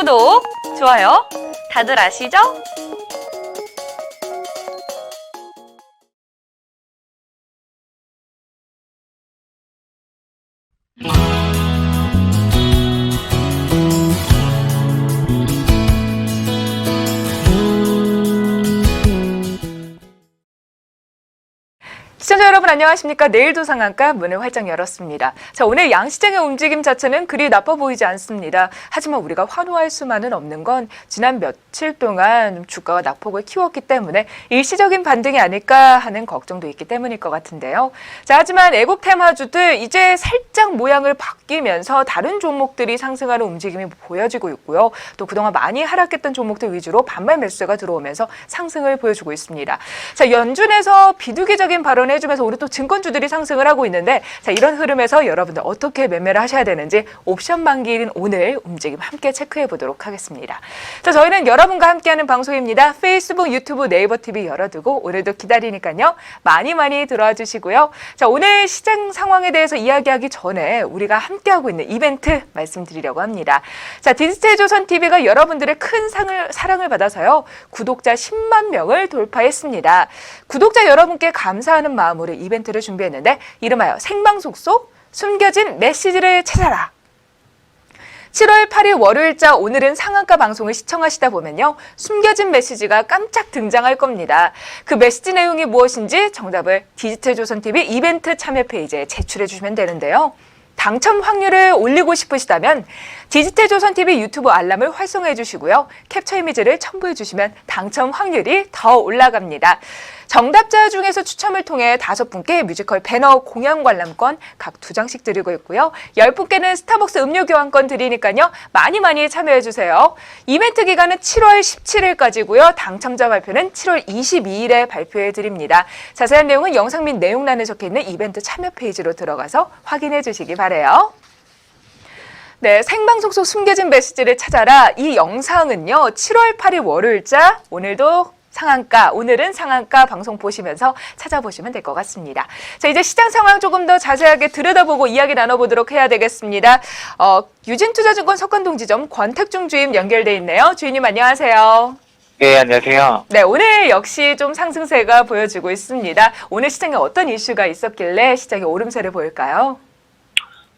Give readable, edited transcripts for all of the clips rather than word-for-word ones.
구독, 좋아요, 다들 아시죠? 시청자 여러분 안녕하십니까? 내일도 상한가 문을 활짝 열었습니다. 자, 오늘 양시장의 움직임 자체는 그리 나빠 보이지 않습니다. 하지만 우리가 환호할 수만은 없는 건 지난 며칠 동안 주가가 낙폭을 키웠기 때문에 일시적인 반등이 아닐까 하는 걱정도 있기 때문일 것 같은데요. 자, 하지만 애국 테마주들 이제 살짝 모양을 바뀌면서 다른 종목들이 상승하는 움직임이 보여지고 있고요. 또 그동안 많이 하락했던 종목들 위주로 반발 매수세가 들어오면서 상승을 보여주고 있습니다. 자, 연준에서 비투기적인 발언을 해주면서 우리 또 증권주들이 상승을 하고 있는데, 자, 이런 흐름에서 여러분들 어떻게 매매를 하셔야 되는지 옵션 만기일인 오늘 움직임 함께 체크해 보도록 하겠습니다. 자, 저희는 여러분과 함께하는 방송입니다. 페이스북, 유튜브, 네이버 TV 열어두고 오늘도 기다리니까요. 많이 들어와 주시고요. 자, 오늘 시장 상황에 대해서 이야기하기 전에 우리가 함께하고 있는 이벤트 말씀드리려고 합니다. 자, 디지털조선TV가 여러분들의 큰 사랑을 받아서요. 구독자 10만 명을 돌파했습니다. 구독자 여러분께 감사하는 마음으로 이벤트를 준비했는데 이름하여 생방송 속 숨겨진 메시지를 찾아라. 7월 8일 월요일자 오늘은 상한가 방송을 시청하시다 보면요. 숨겨진 메시지가 깜짝 등장할 겁니다. 그 메시지 내용이 무엇인지 정답을 디지털조선TV 이벤트 참여 페이지에 제출해 주시면 되는데요. 당첨 확률을 올리고 싶으시다면 디지털조선TV 유튜브 알람을 활성화해 주시고요. 캡처 이미지를 첨부해 주시면 당첨 확률이 더 올라갑니다. 정답자 중에서 추첨을 통해 5분께 뮤지컬 배너 공연 관람권 각 2장씩 드리고 있고요. 10분께는 스타벅스 음료 교환권 드리니까요. 많이 참여해 주세요. 이벤트 기간은 7월 17일까지고요. 당첨자 발표는 7월 22일에 발표해 드립니다. 자세한 내용은 영상 및 내용란에 적혀있는 이벤트 참여 페이지로 들어가서 확인해 주시기 바라요. 네, 생방송 속 숨겨진 메시지를 찾아라. 이 영상은요. 7월 8일 월요일자 오늘도 상한가, 오늘은 상한가 방송 보시면서 찾아보시면 될 것 같습니다. 자, 이제 시장 상황 조금 더 자세하게 들여다보고 이야기 나눠보도록 해야 되겠습니다. 유진투자증권 석관동지점 권택중 주임 연결돼 있네요. 주임님 안녕하세요. 네, 안녕하세요. 네, 오늘 역시 좀 상승세가 보여지고 있습니다. 오늘 시장에 어떤 이슈가 있었길래 시장이 오름세를 보일까요?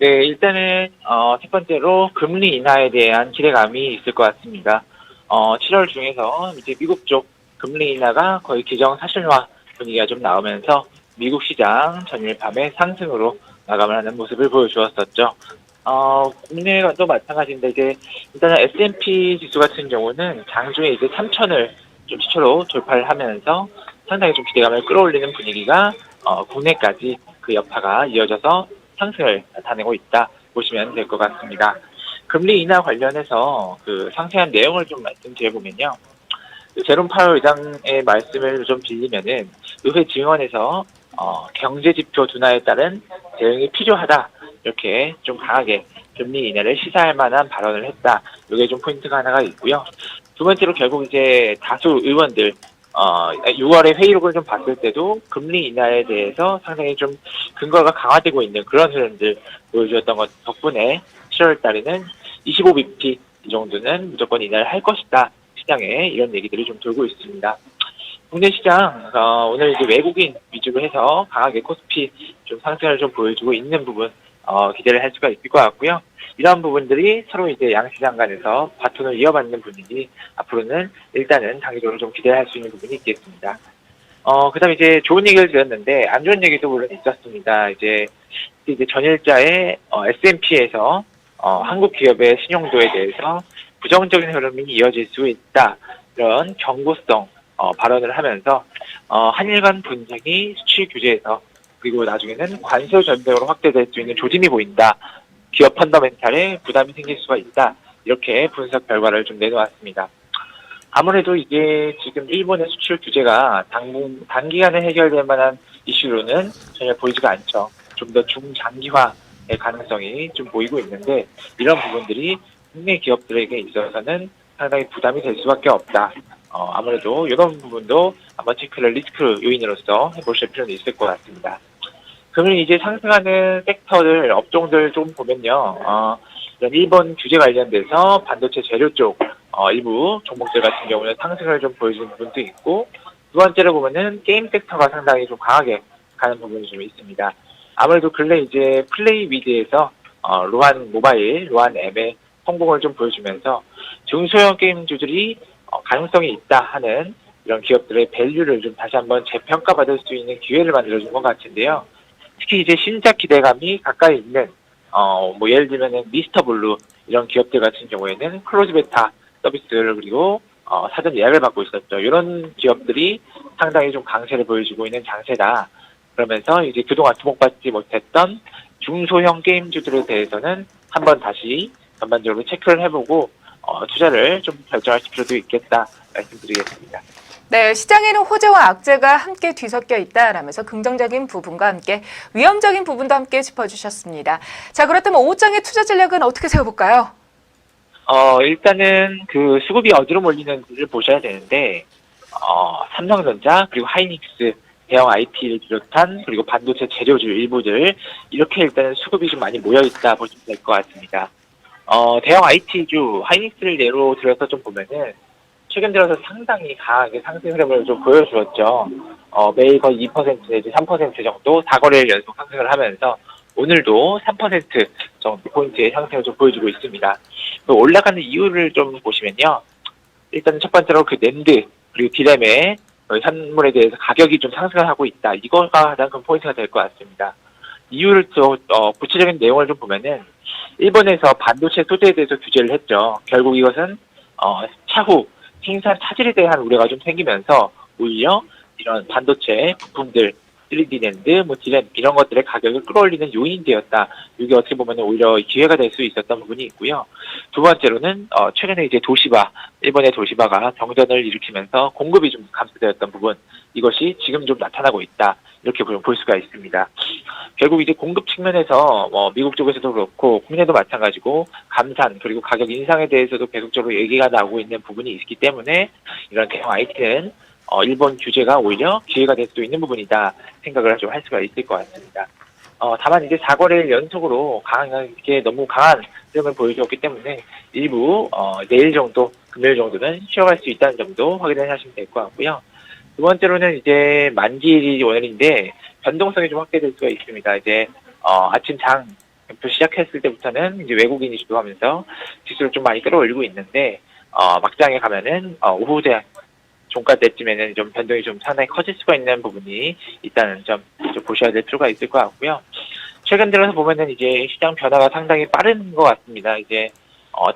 네, 일단은 첫 번째로 금리 인하에 대한 기대감이 있을 것 같습니다. 7월 중에서 이제 미국 쪽 금리 인하가 거의 기정사실화 분위기가 좀 나오면서 미국 시장 전일 밤에 상승으로 마감을 하는 모습을 보여주었었죠. 국내도 마찬가지인데 이제 일단은 S&P 지수 같은 경우는 장중에 이제 3,000을 좀 시초로 돌파를 하면서 상당히 좀 기대감을 끌어올리는 분위기가 국내까지 그 여파가 이어져서 상승을 나타내고 있다 보시면 될 것 같습니다. 금리 인하 관련해서 그 상세한 내용을 좀 말씀드려보면요. 제롬 파월 의장의 말씀을 좀 빌리면은 의회 증언에서 경제 지표 둔화에 따른 대응이 필요하다 이렇게 좀 강하게 금리 인하를 시사할 만한 발언을 했다. 이게 좀 포인트가 하나가 있고요. 두 번째로 결국 이제 다수 의원들 6월에 회의록을 좀 봤을 때도 금리 인하에 대해서 상당히 좀 근거가 강화되고 있는 그런 흐름들 보여주었던 것 덕분에 7월 달에는 25bp 이 정도는 무조건 인하를 할 것이다. 시장에 이런 얘기들이 좀 돌고 있습니다. 국내 시장 오늘 이제 외국인 위주로 해서 강하게 코스피 좀 상승을 좀 보여주고 있는 부분 기대를 할 수가 있을 것 같고요. 이러한 부분들이 서로 이제 양시장 간에서 바톤을 이어받는 분위기 앞으로는 일단은 단기적으로 좀 기대할 수 있는 부분이 있겠습니다. 그다음에 이제 좋은 얘기를 드렸는데 안 좋은 얘기도 물론 있었습니다. 이제 전일자의 S&P에서 한국 기업의 신용도에 대해서 부정적인 흐름이 이어질 수 있다. 이런 경고성 발언을 하면서 한일 간 분쟁이 수출 규제에서 그리고 나중에는 관세 전쟁으로 확대될 수 있는 조짐이 보인다. 기업 펀더멘탈에 부담이 생길 수가 있다. 이렇게 분석 결과를 좀 내놓았습니다. 아무래도 이게 지금 일본의 수출 규제가 단기간에 해결될 만한 이슈로는 전혀 보이지가 않죠. 좀 더 중장기화의 가능성이 좀 보이고 있는데 이런 부분들이 국내 기업들에게 있어서는 상당히 부담이 될 수밖에 없다. 아무래도 이런 부분도 한번 체크를 리스크 요인으로서 해보실 필요는 있을 것 같습니다. 그러면 이제 상승하는 섹터들, 업종들 좀 보면요. 이런 일본 규제 관련돼서 반도체 재료 쪽 일부 종목들 같은 경우는 상승을 좀 보여주는 부분도 있고, 두 번째로 보면은 게임 섹터가 상당히 좀 강하게 가는 부분이 좀 있습니다. 아무래도 근래 이제 플레이 위드에서 로한 모바일, 로한 앱의 성공을 좀 보여주면서 중소형 게임주들이 가능성이 있다 하는 이런 기업들의 밸류를 좀 다시 한번 재평가받을 수 있는 기회를 만들어준 것 같은데요. 특히 이제 신작 기대감이 가까이 있는 뭐 예를 들면은 미스터 블루 이런 기업들 같은 경우에는 클로즈 베타 서비스를 그리고 사전 예약을 받고 있었죠. 이런 기업들이 상당히 좀 강세를 보여주고 있는 장세다. 그러면서 이제 그동안 주목받지 못했던 중소형 게임주들에 대해서는 한번 다시 전반적으로 체크를 해보고 투자를 좀 결정할 필요도 있겠다 말씀드리겠습니다. 네, 시장에는 호재와 악재가 함께 뒤섞여 있다라면서 긍정적인 부분과 함께 위험적인 부분도 함께 짚어주셨습니다. 자, 그렇다면 오후장의 투자 전략은 어떻게 세워볼까요? 일단은 그 수급이 어디로 몰리는지를 보셔야 되는데, 삼성전자, 그리고 하이닉스, 대형 IT를 비롯한, 그리고 반도체 재료주 일부들, 이렇게 일단은 수급이 좀 많이 모여있다 보시면 될 것 같습니다. 대형 IT주, 하이닉스를 예로 들어서 좀 보면은, 최근 들어서 상당히 강하게 상승 흐름을 좀 보여주었죠. 매일 거의 2% 내지 3% 정도 4거래일 연속 상승을 하면서, 오늘도 3% 정도 포인트의 상승을 좀 보여주고 있습니다. 올라가는 이유를 좀 보시면요. 일단 첫 번째로 그 낸드 그리고 디램의 현물에 대해서 가격이 좀 상승을 하고 있다. 이거가 가장 큰 포인트가 될 것 같습니다. 이유를 또 구체적인 내용을 좀 보면은 일본에서 반도체 소재에 대해서 규제를 했죠. 결국 이것은 차후 생산 차질에 대한 우려가 좀 생기면서 오히려 이런 반도체 부품들 3D 낸드, 뭐 디램 이런 것들의 가격을 끌어올리는 요인이 되었다. 이게 어떻게 보면 오히려 기회가 될 수 있었던 부분이 있고요. 두 번째로는 최근에 이제 도시바, 일본의 도시바가 정전을 일으키면서 공급이 좀 감소되었던 부분, 이것이 지금 좀 나타나고 있다. 이렇게 볼 수가 있습니다. 결국 이제 공급 측면에서 미국 쪽에서도 그렇고 국내도 마찬가지고 감산 그리고 가격 인상에 대해서도 계속적으로 얘기가 나오고 있는 부분이 있기 때문에 이런 대형 IT는 일본 규제가 오히려 기회가 될 수도 있는 부분이다 생각을 좀 할 수가 있을 것 같습니다. 다만 이제 4거래일 연속으로 강하게 너무 강한 흐름을 보여주었기 때문에 일부 내일 정도, 금요일 정도는 쉬어갈 수 있다는 점도 확인을 하시면 될 것 같고요. 두 번째로는 이제 만기일이 오늘인데 변동성이 좀 확대될 수가 있습니다. 이제 아침 장 시작했을 때부터는 이제 외국인이 주도하면서 지수를 좀 많이 끌어올리고 있는데 막장에 가면은 오후에 종가 때쯤에는 좀 변동이 좀 상당히 커질 수가 있는 부분이 있다는 점 좀 보셔야 될 필요가 있을 것 같고요. 최근 들어서 보면은 이제 시장 변화가 상당히 빠른 것 같습니다. 이제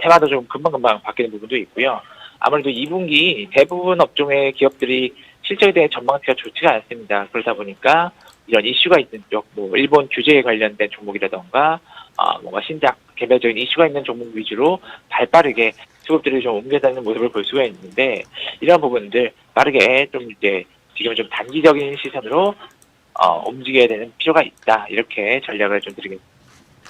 테마도 좀 금방금방 바뀌는 부분도 있고요. 아무래도 2분기 대부분 업종의 기업들이 실적에 대한 전망치가 좋지가 않습니다. 그러다 보니까 이런 이슈가 있는 쪽, 뭐 일본 규제에 관련된 종목이라던가 뭔가 신작 개별적인 이슈가 있는 종목 위주로 발빠르게 수급들이 좀 옮겨다니는 모습을 볼 수가 있는데, 이런 부분들 빠르게 좀 이제 지금 좀 단기적인 시선으로 움직여야 되는 필요가 있다. 이렇게 전략을 좀 드리겠습니다.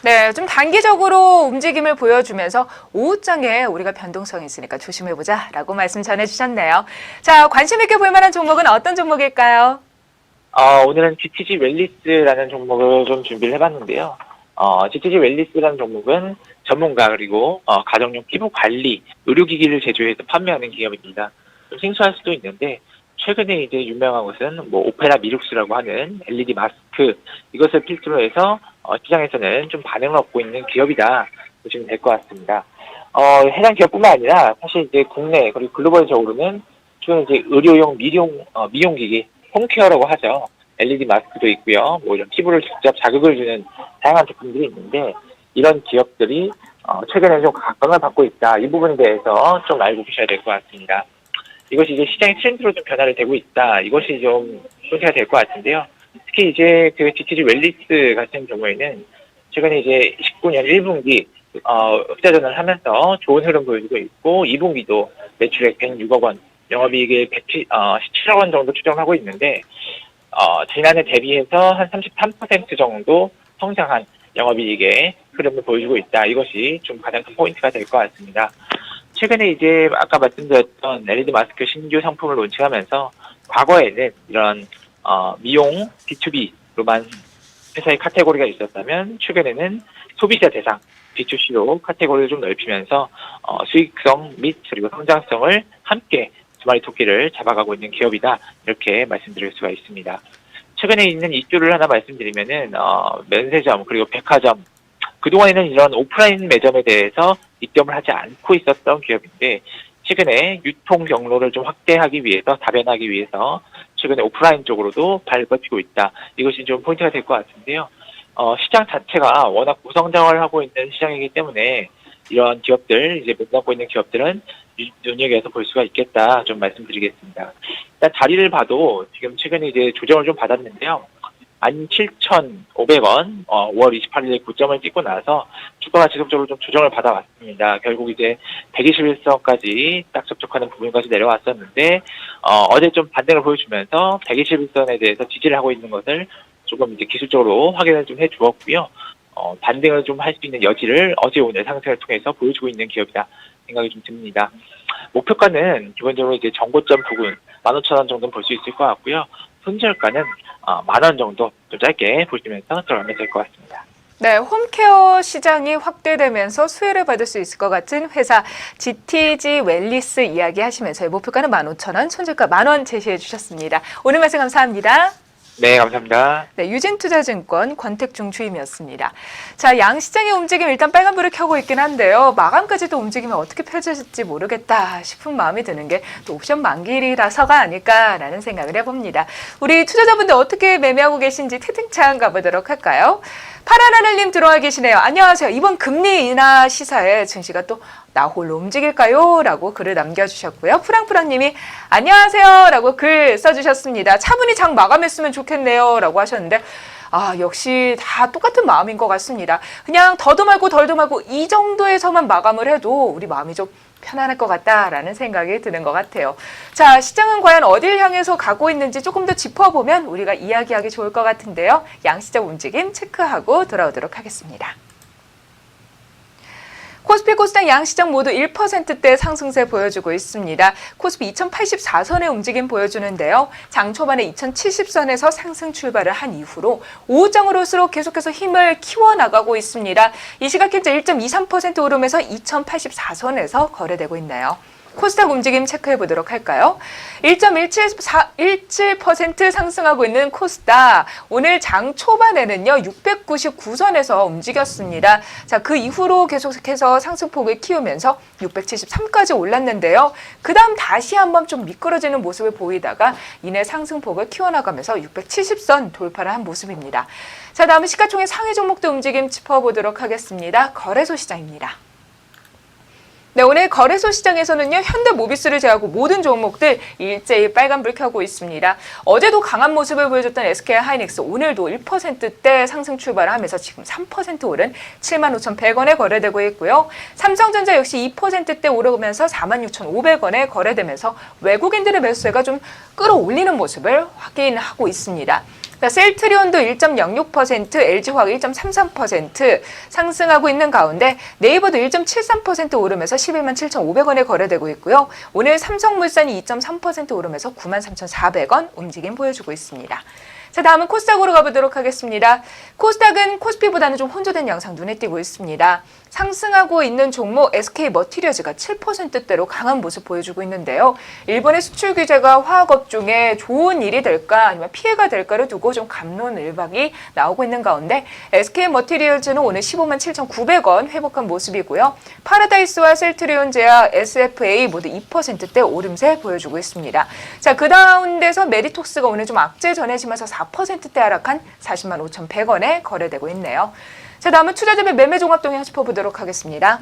네, 좀 단기적으로 움직임을 보여주면서 오후장에 우리가 변동성이 있으니까 조심해보자라고 말씀 전해주셨네요. 자, 관심 있게 볼 만한 종목은 어떤 종목일까요? 오늘은 GTG 웰리스라는 종목을 좀 준비를 해봤는데요. GTG 웰리스라는 종목은 전문가 그리고 가정용 피부 관리 의료기기를 제조해서 판매하는 기업입니다. 좀 생소할 수도 있는데 최근에 이제 유명한 것은 뭐 오페라 미룩스라고 하는 LED 마스크, 이것을 필두로 해서 시장에서는 좀 반응을 얻고 있는 기업이다 보시면 될 것 같습니다. 해당 기업뿐만 아니라 사실 이제 국내 그리고 글로벌적으로는 지금 이제 의료용 미용기기 홈케어라고 하죠. LED 마스크도 있고요. 뭐 이런 피부를 직접 자극을 주는 다양한 제품들이 있는데, 이런 기업들이 최근에 좀 각광을 받고 있다. 이 부분에 대해서 좀 알고 계셔야 될 것 같습니다. 이것이 이제 시장의 트렌드로 좀 변화를 되고 있다. 이것이 좀 소개가 될 것 같은데요. 특히 이제 그 GTG 웰리스 같은 경우에는 최근에 이제 19년 1분기 흑자전을 하면서 좋은 흐름 보여주고 있고, 2분기도 매출액 106억 원, 영업이익을 17억 원 정도 추정하고 있는데, 지난해 대비해서 한 33% 정도 성장한 영업이익의 흐름을 보여주고 있다. 이것이 좀 가장 큰 포인트가 될 것 같습니다. 최근에 이제 아까 말씀드렸던 LED 마스크 신규 상품을 론칭하면서 과거에는 이런 미용 B2B로만 회사의 카테고리가 있었다면 최근에는 소비자 대상 B2C로 카테고리를 좀 넓히면서 수익성 및 그리고 성장성을 함께 두 마리 토끼를 잡아가고 있는 기업이다. 이렇게 말씀드릴 수가 있습니다. 최근에 있는 이슈를 하나 말씀드리면은 면세점 그리고 백화점 그동안에는 이런 오프라인 매점에 대해서 입점을 하지 않고 있었던 기업인데 최근에 유통 경로를 좀 확대하기 위해서 다변하기 위해서 최근에 오프라인 쪽으로도 발을 뻗치고 있다. 이것이 좀 포인트가 될 것 같은데요. 시장 자체가 워낙 무성장을 하고 있는 시장이기 때문에 이런 기업들, 이제 몸담고 있는 기업들은 눈여겨서 볼 수가 있겠다. 좀 말씀드리겠습니다. 일단 자리를 봐도 지금 최근에 이제 조정을 좀 받았는데요. 17,500원, 5월 28일에 고점을 찍고 나서 주가가 지속적으로 좀 조정을 받아왔습니다. 결국 이제 121선까지 딱 접촉하는 부분까지 내려왔었는데, 어제 좀 반등을 보여주면서 121선에 대해서 지지를 하고 있는 것을 조금 이제 기술적으로 확인을 좀 해주었고요. 반등을 좀 할 수 있는 여지를 어제 오늘 상승을 통해서 보여주고 있는 기업이다 생각이 좀 듭니다. 목표가는 기본적으로 이제 정고점 부근 15,000원 정도는 볼 수 있을 것 같고요. 손절가는 10,000원 정도 좀 짧게 보시면서 들어가면 될 것 같습니다. 네, 홈케어 시장이 확대되면서 수혜를 받을 수 있을 것 같은 회사 GTG 웰리스 이야기 하시면서 목표가는 15,000원, 손절가 10,000원 제시해 주셨습니다. 오늘 말씀 감사합니다. 네, 감사합니다. 네, 유진투자증권 권택중 주임이었습니다. 자, 양시장의 움직임 일단 빨간불을 켜고 있긴 한데요. 마감까지도 움직임이 어떻게 펼쳐질지 모르겠다 싶은 마음이 드는 게 또 옵션 만기일이라서가 아닐까라는 생각을 해봅니다. 우리 투자자분들 어떻게 매매하고 계신지 채팅창 가보도록 할까요? 파란하늘님 들어와 계시네요. 안녕하세요. 이번 금리 인하 시사에 증시가 또 나 홀로 움직일까요? 라고 글을 남겨주셨고요. 프랑프랑님이 안녕하세요 라고 글 써주셨습니다. 차분히 장 마감했으면 좋겠네요 라고 하셨는데 역시 다 똑같은 마음인 것 같습니다. 그냥 더도 말고 덜도 말고 이 정도에서만 마감을 해도 우리 마음이 좀 편안할 것 같다라는 생각이 드는 것 같아요. 자, 시장은 과연 어딜 향해서 가고 있는지 조금 더 짚어보면 우리가 이야기하기 좋을 것 같은데요. 양시장 움직임 체크하고 돌아오도록 하겠습니다. 코스피, 코스닥, 양시장 모두 1%대 상승세 보여주고 있습니다. 코스피 2084선의 움직임 보여주는데요. 장 초반에 2070선에서 상승 출발을 한 이후로 오후장으로 올수록 계속해서 힘을 키워나가고 있습니다. 이 시각 현재 1.23% 오르면서 2084선에서 거래되고 있나요? 코스닥 움직임 체크해 보도록 할까요? 1.17% 상승하고 있는 코스닥. 오늘 장 초반에는요, 699선에서 움직였습니다. 자, 그 이후로 계속해서 상승폭을 키우면서 673까지 올랐는데요. 그 다음 다시 한번 좀 미끄러지는 모습을 보이다가 이내 상승폭을 키워나가면서 670선 돌파를 한 모습입니다. 자, 다음은 시가총액 상위 종목들 움직임 짚어보도록 하겠습니다. 거래소 시장입니다. 네, 오늘 거래소 시장에서는요, 현대모비스를 제외하고 모든 종목들 일제히 빨간불 켜고 있습니다. 어제도 강한 모습을 보여줬던 SK하이닉스 오늘도 1%대 상승 출발하면서 지금 3% 오른 75,100원에 거래되고 있고요. 삼성전자 역시 2%대 오르면서 46,500원에 거래되면서 외국인들의 매수세가 좀 끌어올리는 모습을 확인하고 있습니다. 셀트리온도 1.06%, LG화학 1.33% 상승하고 있는 가운데 네이버도 1.73% 오르면서 11만 7,500원에 거래되고 있고요. 오늘 삼성물산이 2.3% 오르면서 93,400원 움직임 보여주고 있습니다. 자, 다음은 코스닥으로 가보도록 하겠습니다. 코스닥은 코스피보다는 좀 혼조된 양상 눈에 띄고 있습니다. 상승하고 있는 종목 SK머티리얼즈가 7%대로 강한 모습 보여주고 있는데요. 일본의 수출 규제가 화학업종에 좋은 일이 될까 아니면 피해가 될까를 두고 좀 갑론을박이 나오고 있는 가운데 SK머티리얼즈는 오늘 15만 7,900원 회복한 모습이고요. 파라다이스와 셀트리온 제약, SFA 모두 2%대 오름세 보여주고 있습니다. 자, 그 가운데서 메리톡스가 오늘 좀 악재 전해지면서 4%대 하락한 40만 5,100원에 거래되고 있네요. 자, 다음은 투자자별 매매 종합 동향 짚어보도록 하겠습니다.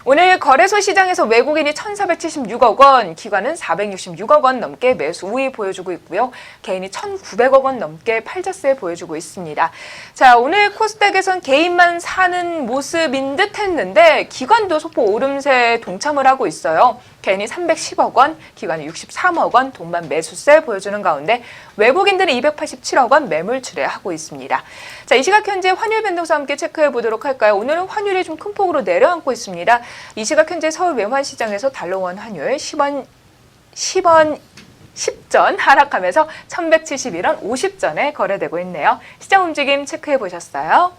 오늘 거래소 시장에서 외국인이 1,476억 원, 기관은 466억 원 넘게 매수 우위 보여주고 있고요. 개인이 1,900억 원 넘게 팔자세 보여주고 있습니다. 자, 오늘 코스닥에선 개인만 사는 모습인 듯 했는데 기관도 소폭 오름세에 동참을 하고 있어요. 개인이 310억 원, 기관이 63억 원 동반 매수세 보여주는 가운데 외국인들은 287억 원 매물 출회하고 있습니다. 자, 이 시각 현재 환율 변동과 함께 체크해 보도록 할까요? 오늘은 환율이 좀 큰 폭으로 내려앉고 있습니다. 이 시각 현재 서울 외환시장에서 달러원 환율 10전 하락하면서 1,171원 50전에 거래되고 있네요. 시장 움직임 체크해 보셨어요?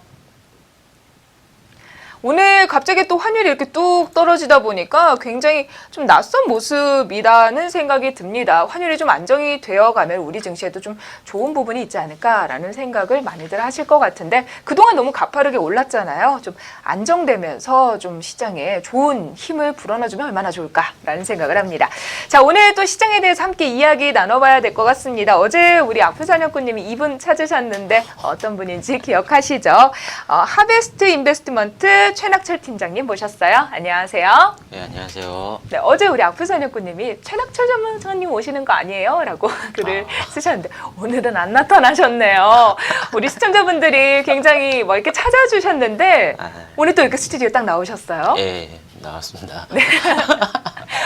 오늘 갑자기 또 환율이 이렇게 뚝 떨어지다 보니까 굉장히 좀 낯선 모습이라는 생각이 듭니다. 환율이 좀 안정이 되어가면 우리 증시에도 좀 좋은 부분이 있지 않을까라는 생각을 많이들 하실 것 같은데 그동안 너무 가파르게 올랐잖아요. 좀 안정되면서 좀 시장에 좋은 힘을 불어넣어주면 얼마나 좋을까라는 생각을 합니다. 자, 오늘 또 시장에 대해서 함께 이야기 나눠봐야 될 것 같습니다. 어제 우리 악프사냥꾼님이 이분 찾으셨는데 어떤 분인지 기억하시죠? 하베스트 인베스트먼트 최낙철 팀장님 모셨어요. 안녕하세요. 네, 안녕하세요. 네, 어제 우리 악프사냥꾼님이 최낙철 전문가님 오시는 거 아니에요? 라고 글을 쓰셨는데 오늘은 안 나타나셨네요. 우리 시청자분들이 굉장히 뭐 이렇게 찾아주셨는데 오늘 또 이렇게 스튜디오에 딱 나오셨어요. 네, 나왔습니다. 네.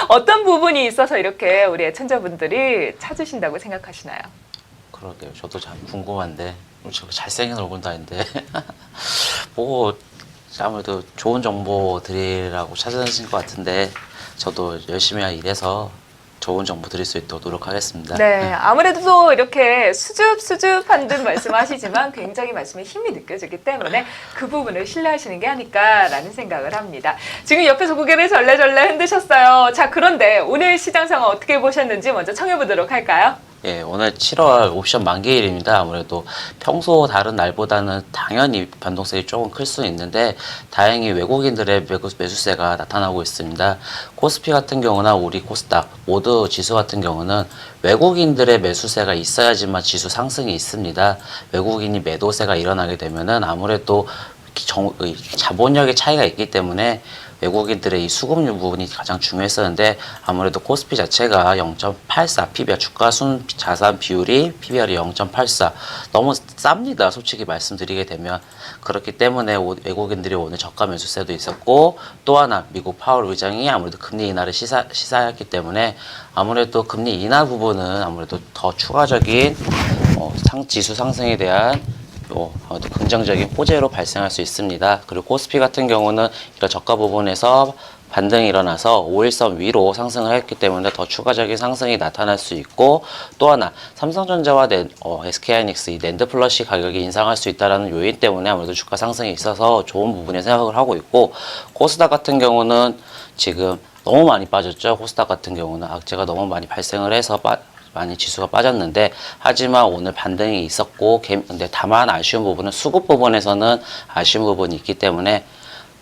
어떤 부분이 있어서 이렇게 우리 애청자분들이 찾으신다고 생각하시나요? 그러게요. 저도 참 궁금한데 저 잘생긴 얼굴도 아닌데 뭐 아무래도 좋은 정보 드리라고 찾아주신 것 같은데 저도 열심히 일해서 좋은 정보 드릴 수 있도록 노력하겠습니다. 네, 아무래도 또 이렇게 수줍수줍한 듯 말씀하시지만 굉장히 말씀에 힘이 느껴지기 때문에 그 부분을 신뢰하시는 게 아닐까라는 생각을 합니다. 지금 옆에서 고개를 절레절레 흔드셨어요. 자, 그런데 오늘 시장 상황 어떻게 보셨는지 먼저 청해보도록 할까요? 예, 오늘 7월 옵션 만기일입니다. 아무래도 평소 다른 날보다는 당연히 변동성이 조금 클 수는 있는데 다행히 외국인들의 매수세가 나타나고 있습니다. 코스피 같은 경우나 우리 코스닥 모두 지수 같은 경우는 외국인들의 매수세가 있어야지만 지수 상승이 있습니다. 외국인이 매도세가 일어나게 되면은 아무래도 자본력의 차이가 있기 때문에 외국인들의 이 수급률 부분이 가장 중요했었는데 아무래도 코스피 자체가 0.84 PBR 주가 순 자산 비율이 PBR이 0.84 너무 쌉니다. 솔직히 말씀드리게 되면 그렇기 때문에 외국인들이 오늘 저가 매수세도 있었고 또 하나 미국 파월 의장이 아무래도 금리 인하를 시사했기 때문에 아무래도 금리 인하 부분은 아무래도 더 추가적인 지수 상승에 대한 긍정적인 호재로 발생할 수 있습니다. 그리고 코스피 같은 경우는 이런 저가 부분에서 반등이 일어나서 5일선 위로 상승을 했기 때문에 더 추가적인 상승이 나타날 수 있고 또 하나 삼성전자와 SK하이닉스 이 낸드 플러시 가격이 인상할 수 있다는 요인 때문에 아무래도 주가 상승이 있어서 좋은 부분에 생각을 하고 있고 코스닥 같은 경우는 지금 너무 많이 빠졌죠. 코스닥 같은 경우는 악재가 너무 많이 발생을 해서 많이 지수가 빠졌는데 하지만 오늘 반등이 있었고 근데 다만 아쉬운 부분은 수급 부분에서는 아쉬운 부분이 있기 때문에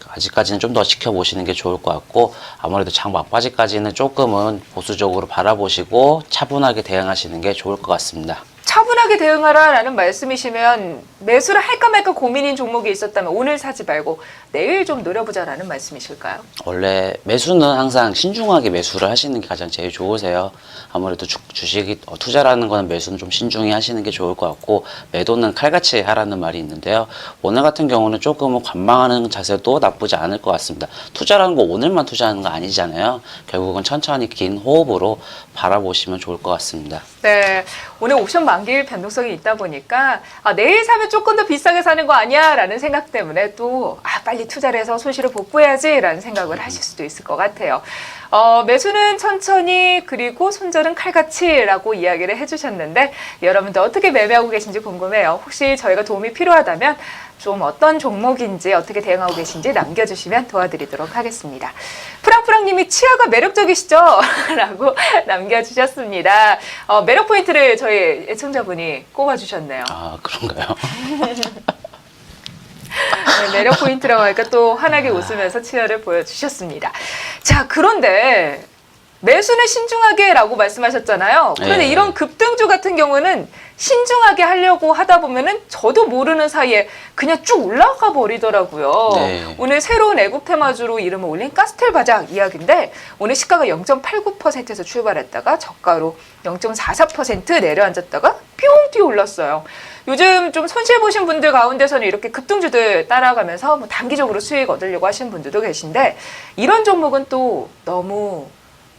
아직까지는 좀 더 지켜보시는 게 좋을 것 같고 아무래도 장 막바지까지는 조금은 보수적으로 바라보시고 차분하게 대응하시는 게 좋을 것 같습니다. 차분하게 대응하라라는 말씀이시면 매수를 할까 말까 고민인 종목이 있었다면 오늘 사지 말고 내일 좀 노려보자라는 말씀이실까요? 원래 매수는 항상 신중하게 매수를 하시는 게 가장 제일 좋으세요. 아무래도 주식이 투자라는 거는 매수는 좀 신중히 하시는 게 좋을 것 같고 매도는 칼같이 하라는 말이 있는데요. 오늘 같은 경우는 조금은 관망하는 자세도 나쁘지 않을 것 같습니다. 투자라는 거 오늘만 투자하는 거 아니잖아요. 결국은 천천히 긴 호흡으로 바라보시면 좋을 것 같습니다. 네, 오늘 옵션 만기일 변동성이 있다 보니까 내일 사면 조금 더 비싸게 사는 거 아니야 라는 생각 때문에 또 빨리 투자를 해서 손실을 복구해야지 라는 생각을 하실 수도 있을 것 같아요. 매수는 천천히 그리고 손절은 칼같이 라고 이야기를 해주셨는데 여러분들 어떻게 매매하고 계신지 궁금해요. 혹시 저희가 도움이 필요하다면 좀 어떤 종목인지 어떻게 대응하고 계신지 남겨주시면 도와드리도록 하겠습니다. 프랑프랑님이 치아가 매력적이시죠? 라고 남겨주셨습니다. 매력 포인트를 저희 애청자분이 꼽아주셨네요. 아, 그런가요? 네, 매력 포인트라고 하니까 또 환하게 웃으면서 치아를 보여주셨습니다. 자, 그런데 매수는 신중하게 라고 말씀하셨잖아요. 그런데 이런 급등주 같은 경우는 신중하게 하려고 하다 보면은 저도 모르는 사이에 그냥 쭉 올라가 버리더라고요. 네. 오늘 새로운 애국 테마주로 이름을 올린 가스텔 바작 이야기인데 오늘 시가가 0.89%에서 출발했다가 저가로 0.44% 내려앉았다가 뿅 뛰어 올랐어요. 요즘 좀 손실 보신 분들 가운데서는 이렇게 급등주들 따라가면서 뭐 단기적으로 수익 얻으려고 하시는 분들도 계신데 이런 종목은 또 너무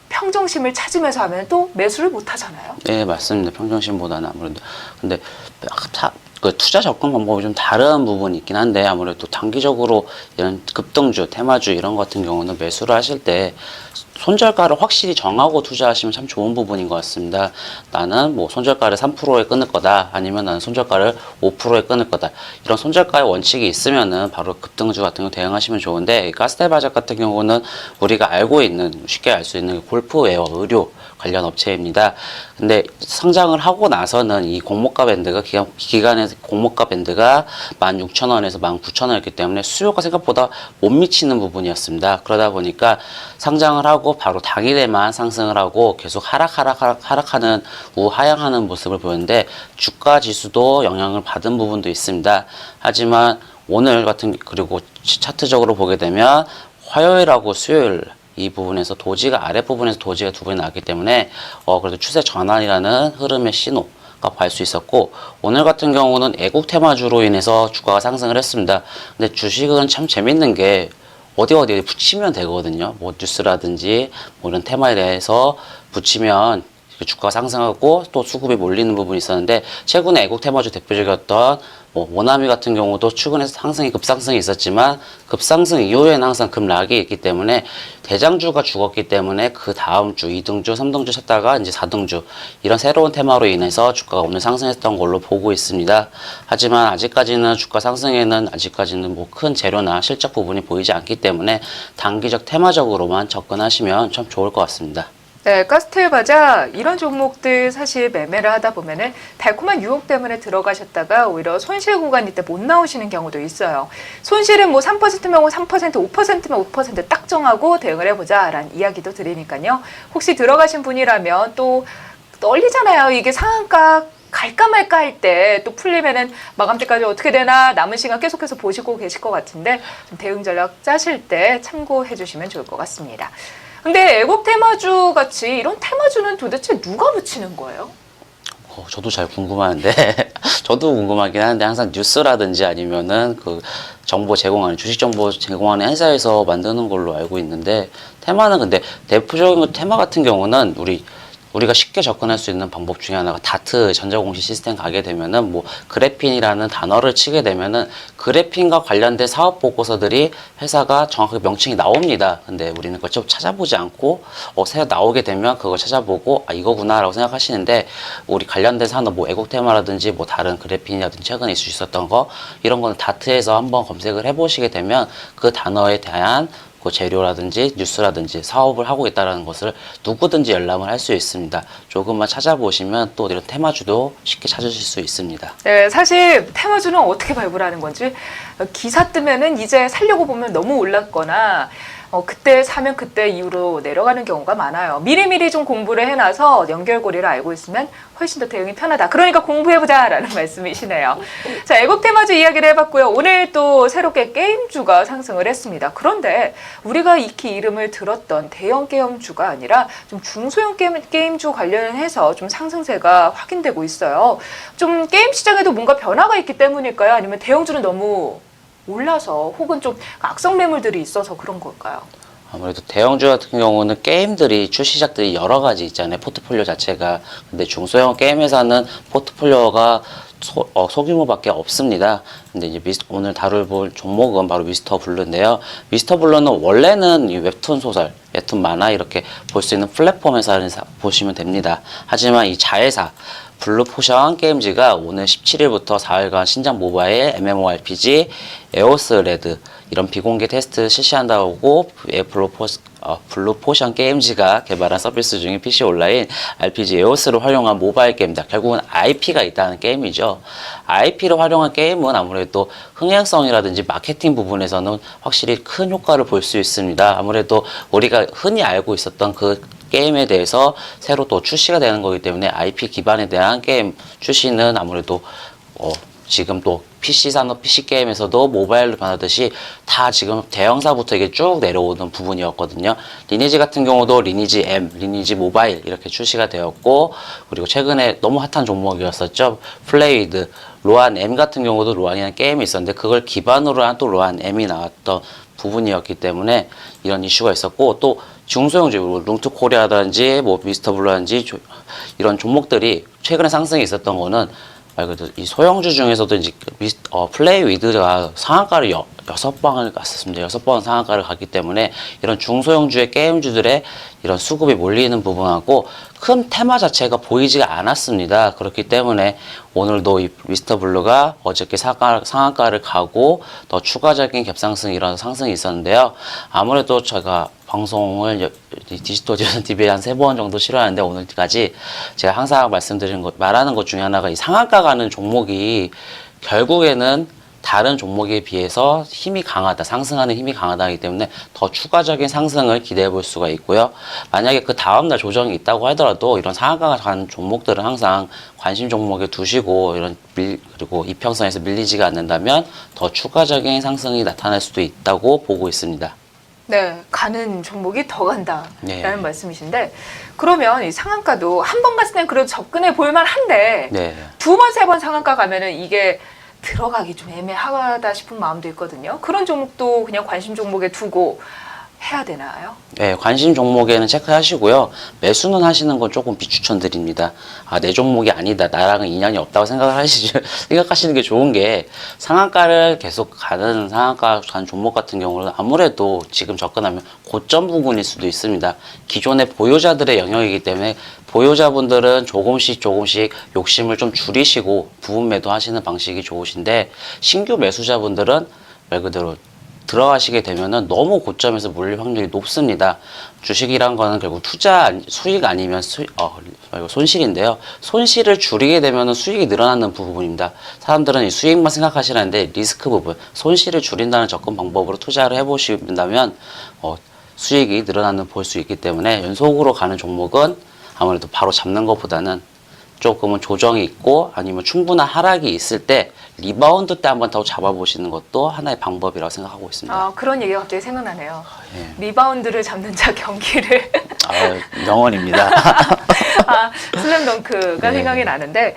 평정심을 찾으면서 하면 또 매수를 못 하잖아요. 네, 맞습니다. 평정심보다는 아무래도 근데 그 투자 접근 방법이 좀 다른 부분이 있긴 한데 아무래도 단기적으로 이런 급등주, 테마주 이런 것 같은 경우는 매수를 하실 때 손절가를 확실히 정하고 투자하시면 참 좋은 부분인 것 같습니다. 나는 뭐 손절가를 3%에 끊을 거다, 아니면 나는 손절가를 5%에 끊을 거다. 이런 손절가의 원칙이 있으면은 바로 급등주 같은 거 대응하시면 좋은데, 가스텔바작 같은 경우는 우리가 알고 있는, 쉽게 알 수 있는 골프웨어, 의료 관련 업체입니다. 근데 상장을 하고 나서는 이 공모가 밴드가 기간에서 공모가 밴드가 16,000원에서 19,000원이었기 때문에 수요가 생각보다 못 미치는 부분이었습니다. 그러다 보니까 상장을 하고 바로 당일에만 상승을 하고 계속 하락하는 우하향하는 모습을 보였는데, 주가 지수도 영향을 받은 부분도 있습니다. 하지만 오늘 같은, 그리고 차트적으로 보게 되면 화요일하고 수요일 이 부분에서 도지가, 아랫부분에서 도지가 두 번이 나왔기 때문에 그래도 추세 전환이라는 흐름의 신호가 볼 수 있었고, 오늘 같은 경우는 애국 테마주로 인해서 주가가 상승을 했습니다. 근데 주식은 참 재밌는 게 어디에 붙이면 되거든요. 뭐 뉴스라든지 뭐 이런 테마에 대해서 붙이면 주가가 상승하고 또 수급이 몰리는 부분이 있었는데, 최근에 애국 테마주 대표적이었던 뭐 모나미 같은 경우도 최근에서 급상승이 있었지만, 급상승 이후에는 항상 급락이 있기 때문에 대장주가 죽었기 때문에 그 다음 주 2등주, 3등주 찾다가 이제 4등주, 이런 새로운 테마로 인해서 주가가 오늘 상승했던 걸로 보고 있습니다. 하지만 아직까지는 주가 상승에는 아직까지는 뭐 큰 재료나 실적 부분이 보이지 않기 때문에 단기적 테마적으로만 접근하시면 참 좋을 것 같습니다. 네, 가스텔바자 이런 종목들 사실 매매를 하다 보면은 달콤한 유혹 때문에 들어가셨다가 오히려 손실 구간일 때 못 나오시는 경우도 있어요. 손실은 뭐 3%면 3%, 5%면 5%딱 정하고 대응을 해보자라는 이야기도 드리니까요. 혹시 들어가신 분이라면 또 떨리잖아요. 이게 상한가 갈까 말까 할 때 또 풀리면은 마감 때까지 어떻게 되나 남은 시간 계속해서 보시고 계실 것 같은데, 좀 대응 전략 짜실 때 참고해 주시면 좋을 것 같습니다. 근데 애국 테마주 같이 이런 테마주는 도대체 누가 붙이는 거예요? 저도 잘 궁금한데 저도 궁금하긴 하는데, 항상 뉴스라든지 아니면은 그 정보 제공하는, 주식 정보 제공하는 회사에서 만드는 걸로 알고 있는데, 테마는, 근데 대표적인 테마 같은 경우는 우리가 쉽게 접근할 수 있는 방법 중에 하나가 다트 전자공시 시스템 가게 되면은, 뭐 그래핀이라는 단어를 치게 되면은 그래핀과 관련된 사업 보고서들이 회사가 정확하게 명칭이 나옵니다. 근데 우리는 그걸 좀 찾아보지 않고 새로 나오게 되면 그걸 찾아보고 이거구나라고 생각하시는데, 우리 관련된 산업, 뭐 애국 테마라든지 뭐 다른 그래핀이라든지 최근에 이슈 있었던 거, 이런 거는 다트에서 한번 검색을 해보시게 되면 그 단어에 대한 그 재료라든지 뉴스라든지 사업을 하고 있다는 것을 누구든지 열람을 할 수 있습니다. 조금만 찾아보시면 또 이런 테마주도 쉽게 찾으실 수 있습니다. 네, 사실 테마주는 어떻게 발굴하는 건지, 기사 뜨면은 이제 살려고 보면 너무 올랐거나 그때 사면 그때 이후로 내려가는 경우가 많아요. 미리미리 좀 공부를 해놔서 연결고리를 알고 있으면 훨씬 더 대응이 편하다. 그러니까 공부해보자라는 말씀이시네요. 자, 애국 테마주 이야기를 해봤고요. 오늘 또 새롭게 게임주가 상승을 했습니다. 그런데 우리가 익히 이름을 들었던 대형 게임주가 아니라 좀 중소형 게임주 관련해서 좀 상승세가 확인되고 있어요. 좀 게임 시장에도 뭔가 변화가 있기 때문일까요? 아니면 대형주는 너무 올라서, 혹은 좀 악성 매물들이 있어서 그런 걸까요? 아무래도 대형주 같은 경우는 게임들이, 출시작들이 여러 가지 있잖아요. 포트폴리오 자체가. 근데 중소형 게임 회사는 포트폴리오가 소규모밖에 없습니다. 근데 이제 오늘 다룰 종목은 바로 미스터 블루인데요. 미스터 블루는 원래는 이 웹툰 소설, 웹툰 만화 이렇게 볼 수 있는 플랫폼 회사를 보시면 됩니다. 하지만 이 자회사 블루포션 게임즈가 오늘 17일부터 4일간 신작 모바일 MMORPG 에오스 레드 이런 비공개 테스트 실시한다고 블루포션 게임즈가 개발한 서비스 중인 PC 온라인 RPG 에오스를 활용한 모바일 게임이다. 결국은 IP가 있다는 게임이죠. IP를 활용한 게임은 아무래도 흥행성이라든지 마케팅 부분에서는 확실히 큰 효과를 볼 수 있습니다. 아무래도 우리가 흔히 알고 있었던 그 게임에 대해서 새로 또 출시가 되는 거기 때문에 IP 기반에 대한 게임 출시는 아무래도 지금 또 PC 산업, PC 게임에서도 모바일로 변하듯이 다 지금 대형사부터 이게 쭉 내려오는 부분이었거든요. 리니지 같은 경우도 리니지 M, 리니지 모바일 이렇게 출시가 되었고, 그리고 최근에 너무 핫한 종목이었었죠. 플레이드, 로안 M 같은 경우도 로안이라는 게임이 있었는데 그걸 기반으로 한 또 로안 M이 나왔던 부분이었기 때문에 이런 이슈가 있었고, 또 중소형주, 룽투코리아라든지 뭐 미스터 블루라든지 이런 종목들이 최근에 상승이 있었던 거는 말 그대로 이 소형주 중에서도 이제 플레이 위드가 상한가를 6번을 갔었습니다. 6번 상한가를 갔기 때문에 이런 중소형주의 게임주들의 이런 수급이 몰리는 부분하고 큰 테마 자체가 보이지가 않았습니다. 그렇기 때문에 오늘도 이 미스터 블루가 어저께 상한가를 가고 더 추가적인 갭상승 이런 상승이 있었는데요. 아무래도 제가 방송을 디지털 TV에 한 3번 정도 실어하는데 오늘까지 제가 항상 말하는 것 중에 하나가 이 상한가 가는 종목이 결국에는 다른 종목에 비해서 힘이 강하다, 상승하는 힘이 강하다기 때문에 더 추가적인 상승을 기대해 볼 수가 있고요. 만약에 그 다음날 조정이 있다고 하더라도 이런 상한가가 가는 종목들은 항상 관심 종목에 두시고 그리고 이평선에서 밀리지가 않는다면 더 추가적인 상승이 나타날 수도 있다고 보고 있습니다. 네, 가는 종목이 더 간다라는 네. 말씀이신데 그러면 이 상한가도 한 번 갔을 땐 그래도 접근해 볼 만한데 네. 2번, 3번 상한가 가면은 이게 들어가기 좀 애매하다 싶은 마음도 있거든요. 그런 종목도 그냥 관심 종목에 두고 해야 되나요? 네, 관심 종목에는 체크하시고요. 매수는 하시는 건 조금 비추천드립니다. 아, 내 종목이 아니다. 나랑은 인연이 없다고 생각하시는 게 좋은 게 상한가를 계속 가는 상한가 가는 종목 같은 경우는 아무래도 지금 접근하면 고점 부분일 수도 있습니다. 기존의 보유자들의 영역이기 때문에 보유자분들은 조금씩 욕심을 좀 줄이시고 부분 매도하시는 방식이 좋으신데 신규 매수자분들은 말 그대로 들어가시게 되면은 너무 고점에서 몰릴 확률이 높습니다. 주식이란 거는 결국 수익 아니면 손실인데요. 손실을 줄이게 되면은 수익이 늘어나는 부분입니다. 사람들은 이 수익만 생각하시는데 리스크 부분, 손실을 줄인다는 접근 방법으로 투자를 해보신다면 수익이 늘어나는 볼 수 있기 때문에 연속으로 가는 종목은 아무래도 바로 잡는 것보다는 조금은 조정이 있고 아니면 충분한 하락이 있을 때 리바운드 때 한번 더 잡아보시는 것도 하나의 방법이라고 생각하고 있습니다. 아, 그런 얘기가 갑자기 생각나네요. 예. 리바운드를 잡는 자 경기를 명언입니다. 슬램덩크가 네. 생각이 나는데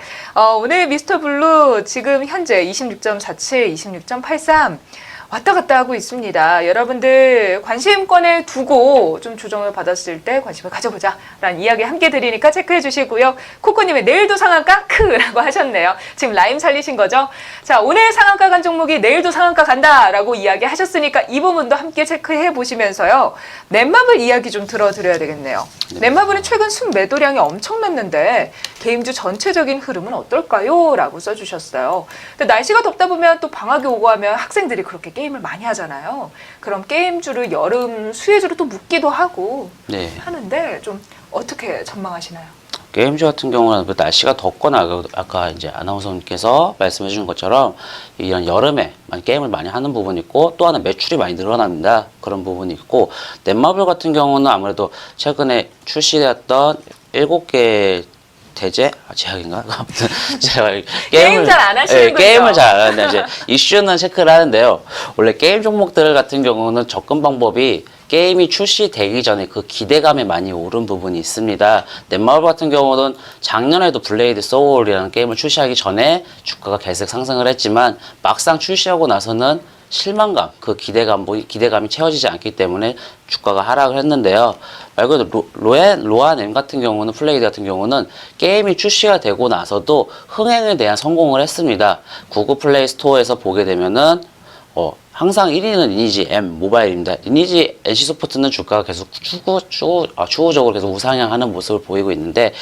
오늘 미스터 블루 지금 현재 26.47, 26.83 왔다 갔다 하고 있습니다. 여러분들 관심권에 두고 좀 조정을 받았을 때 관심을 가져보자 라는 이야기 함께 드리니까 체크해 주시고요. 코코님의 내일도 상한가? 크라고 하셨네요. 지금 라임 살리신 거죠? 자, 오늘 상한가 간 종목이 내일도 상한가 간다 라고 이야기 하셨으니까 이 부분도 함께 체크해 보시면서요. 넷마블 이야기 좀 들어드려야 되겠네요. 넷마블은 최근 순매도량이 엄청났는데 게임주 전체적인 흐름은 어떨까요? 라고 써주셨어요. 근데 날씨가 덥다 보면 또 방학이 오고 하면 학생들이 그렇게 게임을 많이 하잖아요. 그럼 게임주를 여름 수혜주로 또 묶기도 하고 네. 하는데 좀 어떻게 전망하시나요? 게임주 같은 경우는 날씨가 덥거나 아까 이제 아나운서님께서 말씀해 주신 것처럼 이런 여름에 게임을 많이 하는 부분이 있고 또 하나 매출이 많이 늘어납니다. 그런 부분이 있고 넷마블 같은 경우는 아무래도 최근에 출시되었던 7개 대제? 제약인가? 아무튼 제가 게임 잘 안 하시는 거죠? 게임을 잘 안 하는데 이제 이슈는 체크를 하는데요. 원래 게임 종목들 같은 경우는 접근 방법이 게임이 출시되기 전에 그 기대감에 많이 오른 부분이 있습니다. 넷마블 같은 경우는 작년에도 블레이드 소울이라는 게임을 출시하기 전에 주가가 계속 상승을 했지만 막상 출시하고 나서는 실망감, 그 기대감이 채워지지 않기 때문에 주가가 하락을 했는데요. 말 그대로 로아넴 같은 경우는 플레이드 같은 경우는 게임이 출시가 되고 나서도 흥행에 대한 성공을 했습니다. 구글 플레이 스토어에서 보게 되면은 항상 1위는 리니지 M 모바일입니다. 리니지 NC소프트는 주가가 계속 추후적으로 계속 우상향하는 모습을 보이고 있는데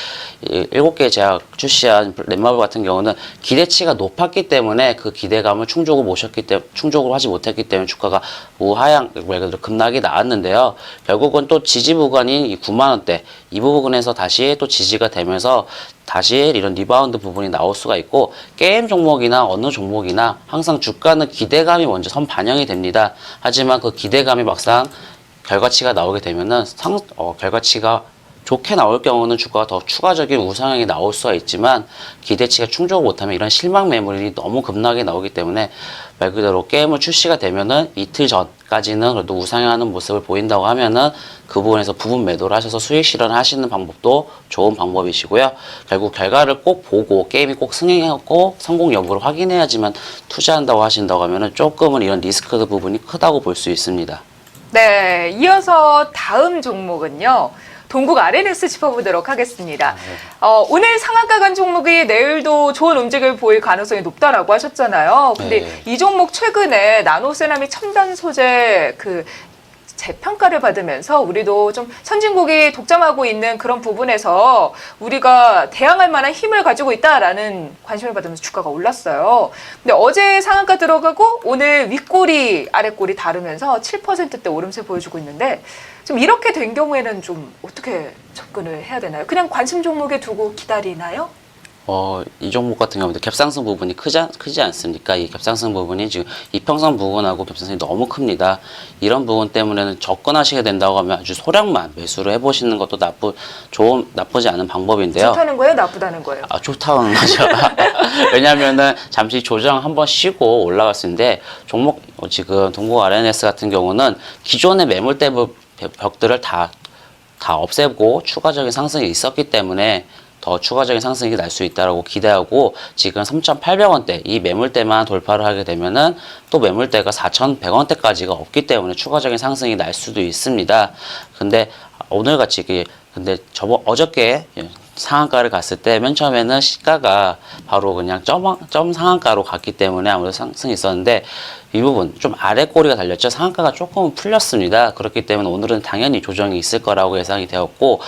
7개 제약 출시한 넷마블 같은 경우는 기대치가 높았기 때문에 그 기대감을 충족을 하지 못했기 때문에 주가가 우하향 급락이 나왔는데요. 결국은 또 지지 구간인 이 9만 원대 이 부분에서 다시 또 지지가 되면서 다시 이런 리바운드 부분이 나올 수가 있고 게임 종목이나 어느 종목이나 항상 주가는 기대감이 먼저 반영이 됩니다. 하지만 그 기대감이 막상 결과치가 나오게 되면은 결과치가 좋게 나올 경우는 주가가 더 추가적인 우상향이 나올 수가 있지만 기대치가 충족을 못하면 이런 실망 매물이 너무 급락이 나오기 때문에 말 그대로 게임을 출시가 되면은 이틀 전까지는 그래도 우상향하는 모습을 보인다고 하면은 그 부분에서 부분 매도를 하셔서 수익 실현을 하시는 방법도 좋은 방법이시고요. 결국 결과를 꼭 보고 게임이 꼭 승행하고 성공 여부를 확인해야지만 투자한다고 하신다고 하면은 조금은 이런 리스크 부분이 크다고 볼 수 있습니다. 네, 이어서 다음 종목은요. 동국 RNS 짚어보도록 하겠습니다. 오늘 상한가 간 종목이 내일도 좋은 움직임을 보일 가능성이 높다라고 하셨잖아요. 근데 네. 이 종목 최근에 나노세라믹 첨단 소재 그 재평가를 받으면서 우리도 좀 선진국이 독점하고 있는 그런 부분에서 우리가 대항할 만한 힘을 가지고 있다라는 관심을 받으면서 주가가 올랐어요. 근데 어제 상한가 들어가고 오늘 윗꼬리 아랫꼬리 다르면서 7%대 오름세 보여주고 있는데 좀 이렇게 된 경우에는 좀 어떻게 접근을 해야 되나요? 그냥 관심 종목에 두고 기다리나요? 이 종목 같은 경우도 갭상승 부분이 크지 않습니까? 이 갭상승 부분이 지금 이평선 부분하고 갭상승이 너무 큽니다. 이런 부분 때문에는 접근하시게 된다고 하면 아주 소량만 매수를 해보시는 것도 나쁘지 않은 방법인데요. 좋다는 거예요? 나쁘다는 거예요? 좋다는 거죠. 왜냐면은 잠시 조정 한번 쉬고 올라갈 수 있는데 종목 지금 동국 RNS 같은 경우는 기존의 매물대 벽들을 다 없애고 추가적인 상승이 있었기 때문에 더 추가적인 상승이 날 수 있다고 기대하고 지금 3,800원대 이 매물대만 돌파를 하게 되면은 또 매물대가 4,100원대까지가 없기 때문에 추가적인 상승이 날 수도 있습니다. 근데 오늘같이 근데 어저께 상한가를 갔을 때 맨 처음에는 시가가 바로 그냥 점 상한가로 갔기 때문에 아무래도 상승이 있었는데 이 부분 좀 아래 꼬리가 달렸죠. 상한가가 조금 풀렸습니다. 그렇기 때문에 오늘은 당연히 조정이 있을 거라고 예상이 되었고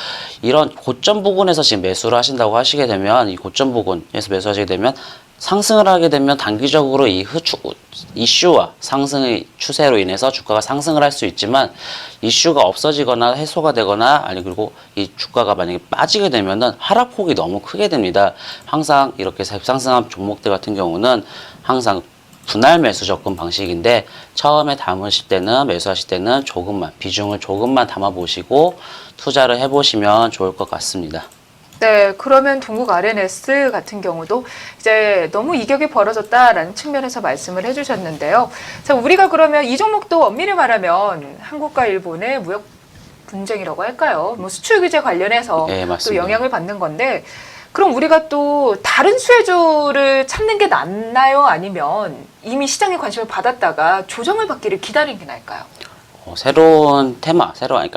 이런 고점 부분에서 지금 매수를 하신다고 하시게 되면 이 고점 부분에서 매수하시게 되면 상승을 하게 되면 단기적으로 이 이슈와 상승의 추세로 인해서 주가가 상승을 할 수 있지만 이슈가 없어지거나 해소가 되거나 아니 그리고 이 주가가 만약에 빠지게 되면은 하락폭이 너무 크게 됩니다. 항상 이렇게 상승한 종목들 같은 경우는 항상 분할 매수 접근 방식인데 처음에 담으실 때는 매수하실 때는 비중을 조금만 담아 보시고 투자를 해보시면 좋을 것 같습니다. 네, 그러면 동국 RNS 같은 경우도 이제 너무 이격이 벌어졌다라는 측면에서 말씀을 해주셨는데요. 자, 우리가 그러면 이 종목도 엄밀히 말하면 한국과 일본의 무역 분쟁이라고 할까요? 뭐 수출 규제 관련해서 네, 또 맞습니다. 영향을 받는 건데, 그럼 우리가 또 다른 수혜주를 찾는 게 낫나요? 아니면 이미 시장에 관심을 받았다가 조정을 받기를 기다리는 게 나을까요? 새로운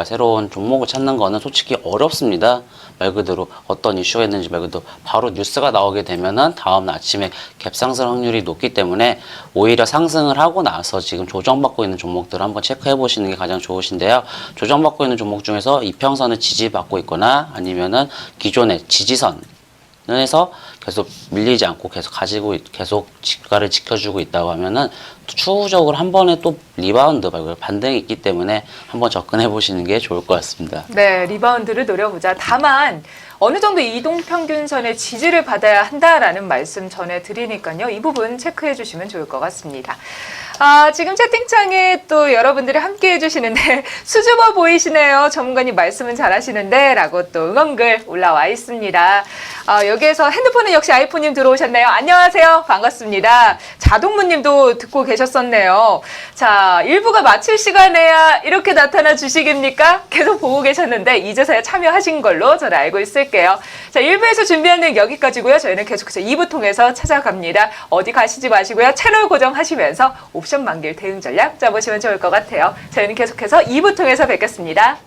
새로운 종목을 찾는 거는 솔직히 어렵습니다. 말 그대로 어떤 이슈가 있는지 말 그대로 바로 뉴스가 나오게 되면은 다음 날 아침에 갭상승 확률이 높기 때문에 오히려 상승을 하고 나서 지금 조정받고 있는 종목들을 한번 체크해 보시는 게 가장 좋으신데요. 조정받고 있는 종목 중에서 이평선을 지지받고 있거나 아니면은 기존의 지지선에서 계속 밀리지 않고 계속 주가를 지켜주고 있다고 하면은 추후적으로 한 번에 또 리바운드 말고 반등이 있기 때문에 한번 접근해 보시는 게 좋을 것 같습니다. 네, 리바운드를 노려보자. 다만 어느 정도 이동평균선의 지지를 받아야 한다라는 말씀 전해드리니까요. 이 부분 체크해 주시면 좋을 것 같습니다. 지금 채팅창에 또 여러분들이 함께 해주시는데 수줍어 보이시네요. 전문가님 말씀은 잘하시는데 라고 또 응원글 올라와 있습니다. 여기에서 핸드폰은 역시 아이폰님 들어오셨네요. 안녕하세요. 반갑습니다. 자동무님도 듣고 계셨었네요. 자, 1부가 마칠 시간에야 이렇게 나타나 주시깁니까? 계속 보고 계셨는데 이제서야 참여하신 걸로 저는 알고 있을게요. 자, 1부에서 준비한 내용 여기까지고요. 저희는 계속해서 2부 통해서 찾아갑니다. 어디 가시지 마시고요. 채널 고정하시면서 옵션 만길 대응 전략 짜보시면 좋을 것 같아요. 저희는 계속해서 2부 통해서 뵙겠습니다.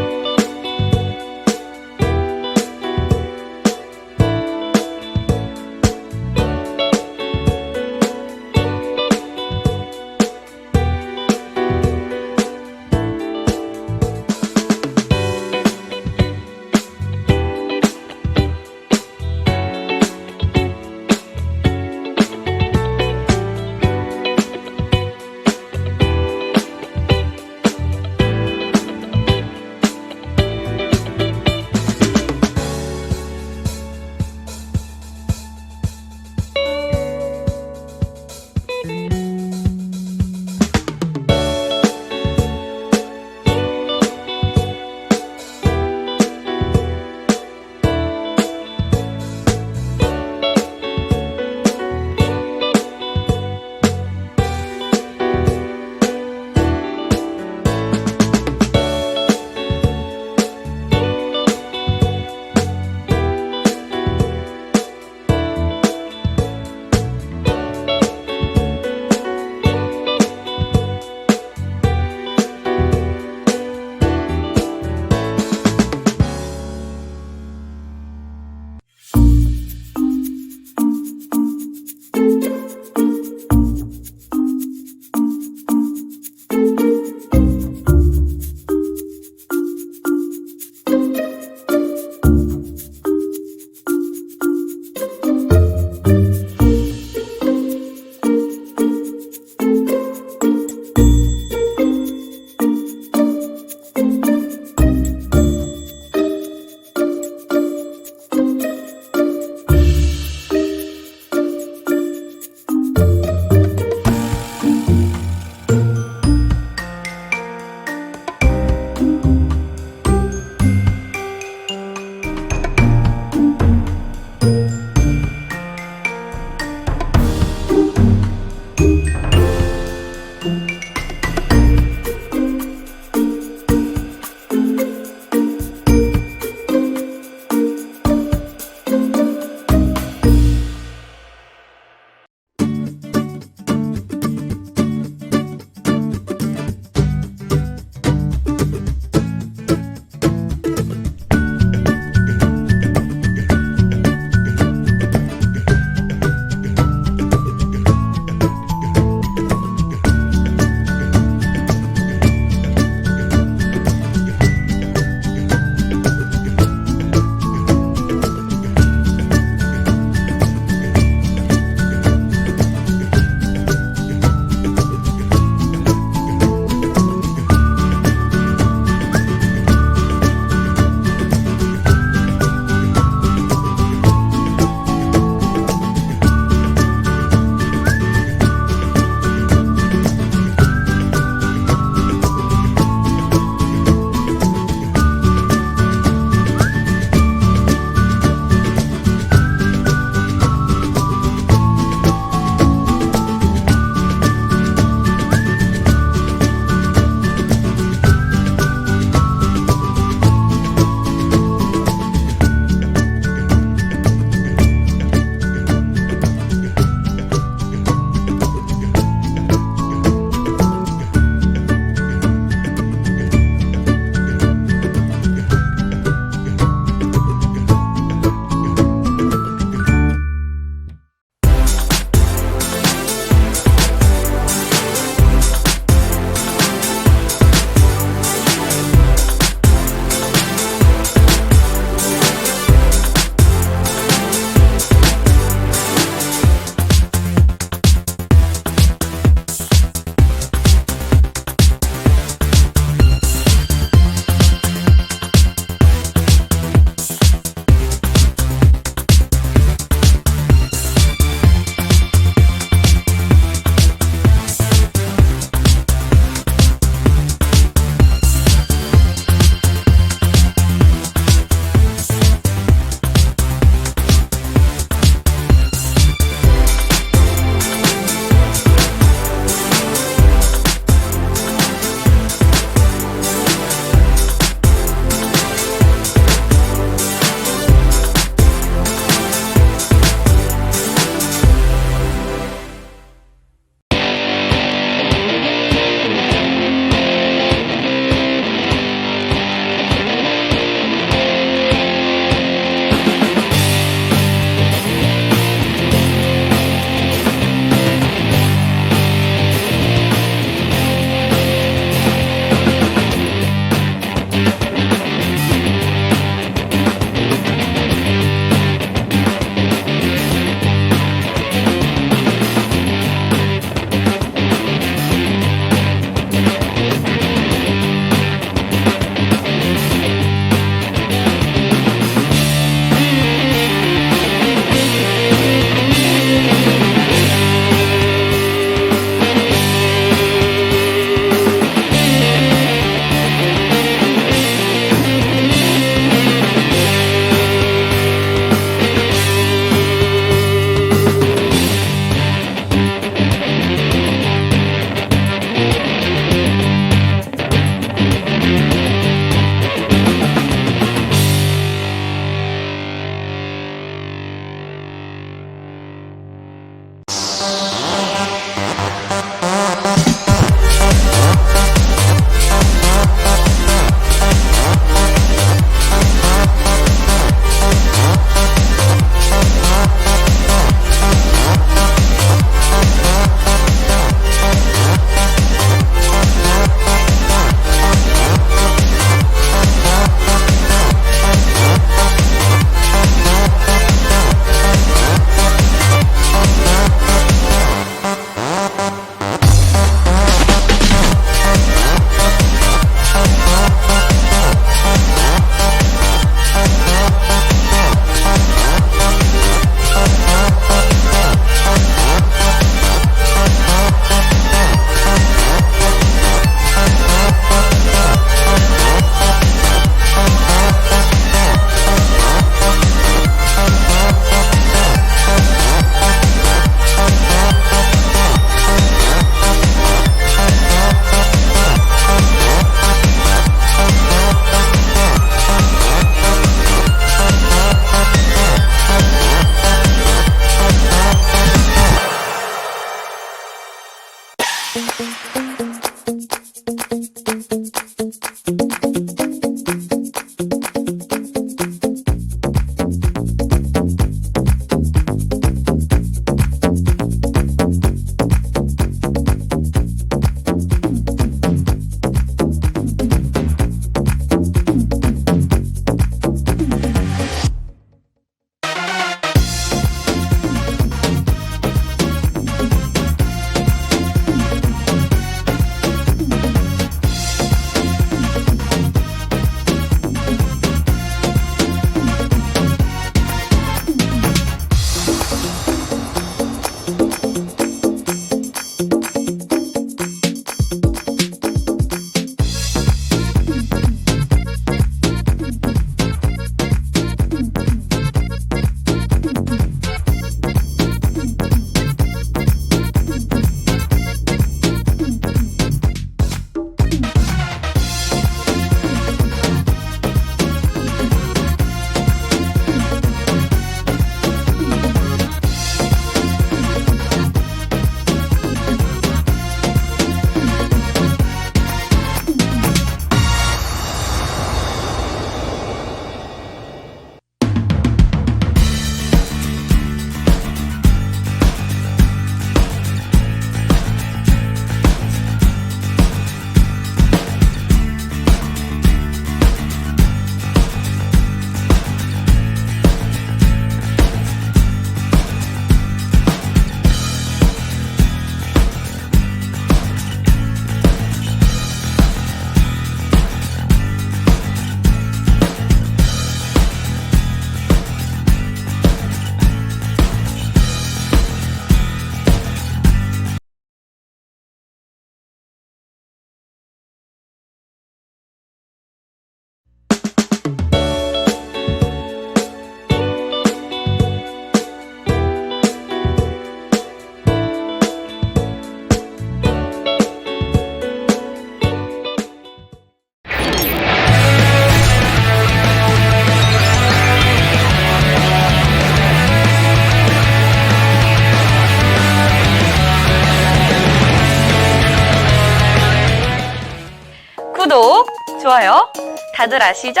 구독, 좋아요, 다들 아시죠?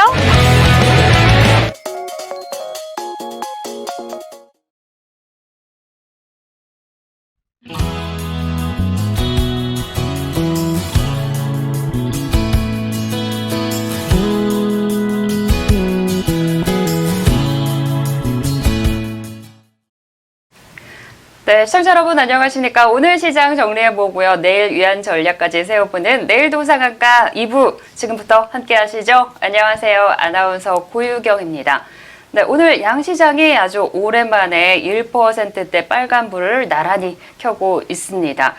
네, 시청자 여러분 안녕하십니까? 오늘 시장 정리해보고요. 내일 위한 전략까지 세워보는 내일도 상한가 2부 지금부터 함께 하시죠. 안녕하세요. 아나운서 고유경입니다. 네, 오늘 양시장이 아주 오랜만에 1%대 빨간불을 나란히 켜고 있습니다.